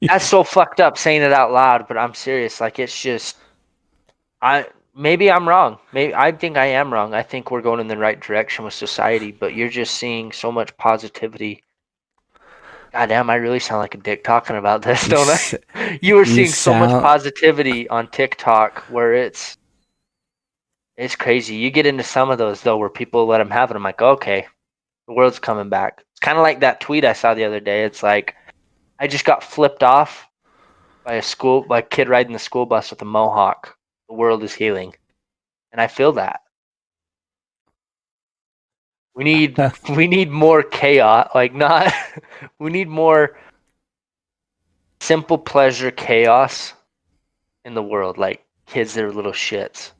That's so fucked up saying it out loud, but I'm serious. Like, it's just, maybe I'm wrong. Maybe I think I am wrong. I think we're going in the right direction with society, but you're just seeing so much positivity. God damn, I really sound like a dick talking about this, You, don't s- I? You are you seeing so much sound positivity on TikTok where it's crazy. You get into some of those though where people let them have it. I'm like, okay, the world's coming back. It's kind of like that tweet I saw the other day. It's like I just got flipped off by a kid riding the school bus with a mohawk. The world is healing, and I feel that. We need we need more chaos. Like not, we need more simple pleasure chaos in the world. Like kids that are little shits.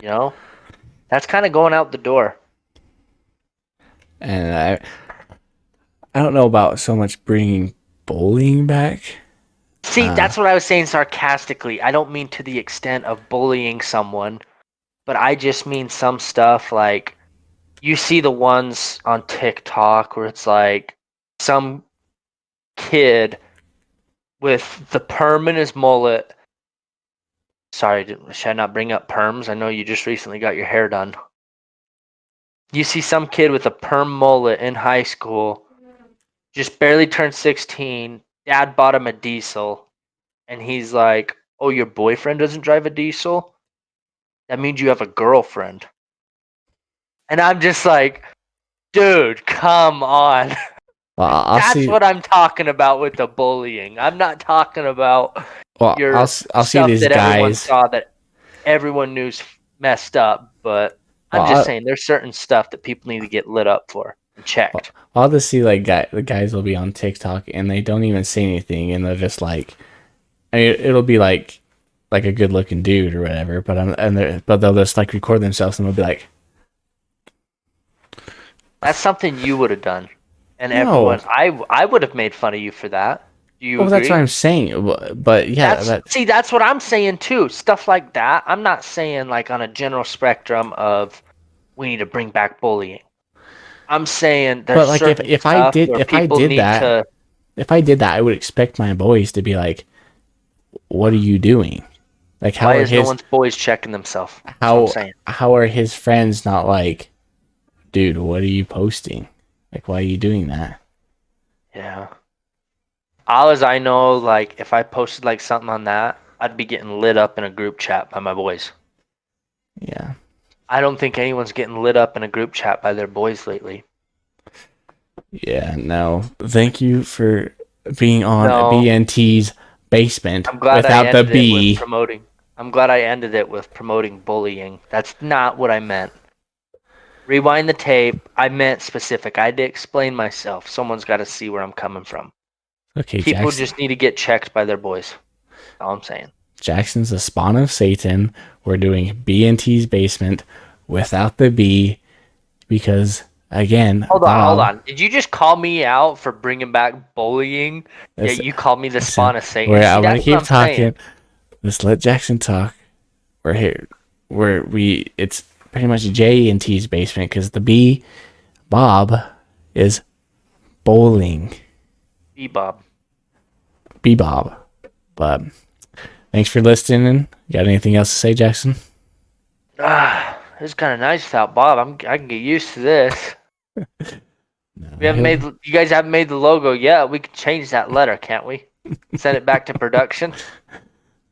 You know, that's kind of going out the door. and I don't know about so much bringing bullying back. See, that's what I was saying sarcastically. I don't mean to the extent of bullying someone, but I just mean some stuff like you see the ones on TikTok where it's like some kid with the perm in his mullet. Sorry, should I not bring up perms? I know you just recently got your hair done. You see some kid with a perm mullet in high school, just barely turned 16. Dad bought him a diesel, and he's like, "Oh, your boyfriend doesn't drive a diesel? That means you have a girlfriend." And I'm just like, dude, come on. Well, I'll That's see. what I'm talking about with the bullying. I'm not talking about Well, your I'll see stuff these that everyone guys. saw that everyone knew's messed up, but Well, I'm just saying there's certain stuff that people need to get lit up for and checked. I'll just see like the guys will be on TikTok and they don't even say anything, and they're just like, I mean, it'll be like a good looking dude or whatever, but but they'll just like record themselves and they'll be like, That's something you would have done. And no. everyone, I would have made fun of you for that. Do you Well, that's what agree? I'm saying. But yeah, That's what I'm saying too. Stuff like that. I'm not saying like on a general spectrum of we need to bring back bullying. I'm saying there's but like certain stuff where if I people did need that, to. I would expect my boys to be like, what are you doing? Like, Why is no one's boys checking themselves? That's what I'm saying. how are his friends not like, dude, what are you posting? Like, why are you doing that? Yeah. All as I know, like if I posted like something on that, I'd be getting lit up in a group chat by my boys. Yeah. I don't think anyone's getting lit up in a group chat by their boys lately. Yeah, no. Thank you for being on No, BNT's basement I'm glad I without the ended it with B. promoting. I'm glad I ended it with promoting bullying. That's not what I meant. Rewind the tape. I meant specific. I had to explain myself. Someone's got to see where I'm coming from. Okay, People just need to get checked by their boys. That's all I'm saying. Jackson's a spawn of Satan. We're doing BNT's basement without the B because again, Hold Bob. on. Did you just call me out for bringing back bullying? Yeah, Listen, you called me the listen, spawn of Satan. See, I'm gonna that's what keep I'm saying. talking. Let's let Jackson talk. We're here. It's pretty much J and T's basement because the B, Bob, is bowling. Bebob. B Bob. But thanks for listening. Got anything else to say, Jackson? It's kind of nice without Bob. I can get used to this. No, You guys haven't made the logo yet. We can change that letter, can't we? Send it back to production.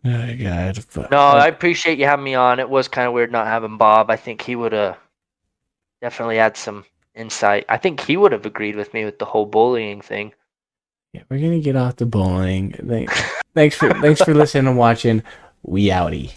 oh God. But, No, I appreciate you having me on. It was kind of weird not having Bob. I think he would have definitely had some insight. I think he would have agreed with me with the whole bullying thing. yeah, we're gonna get off the bowling. Thanks for listening and watching. We outie.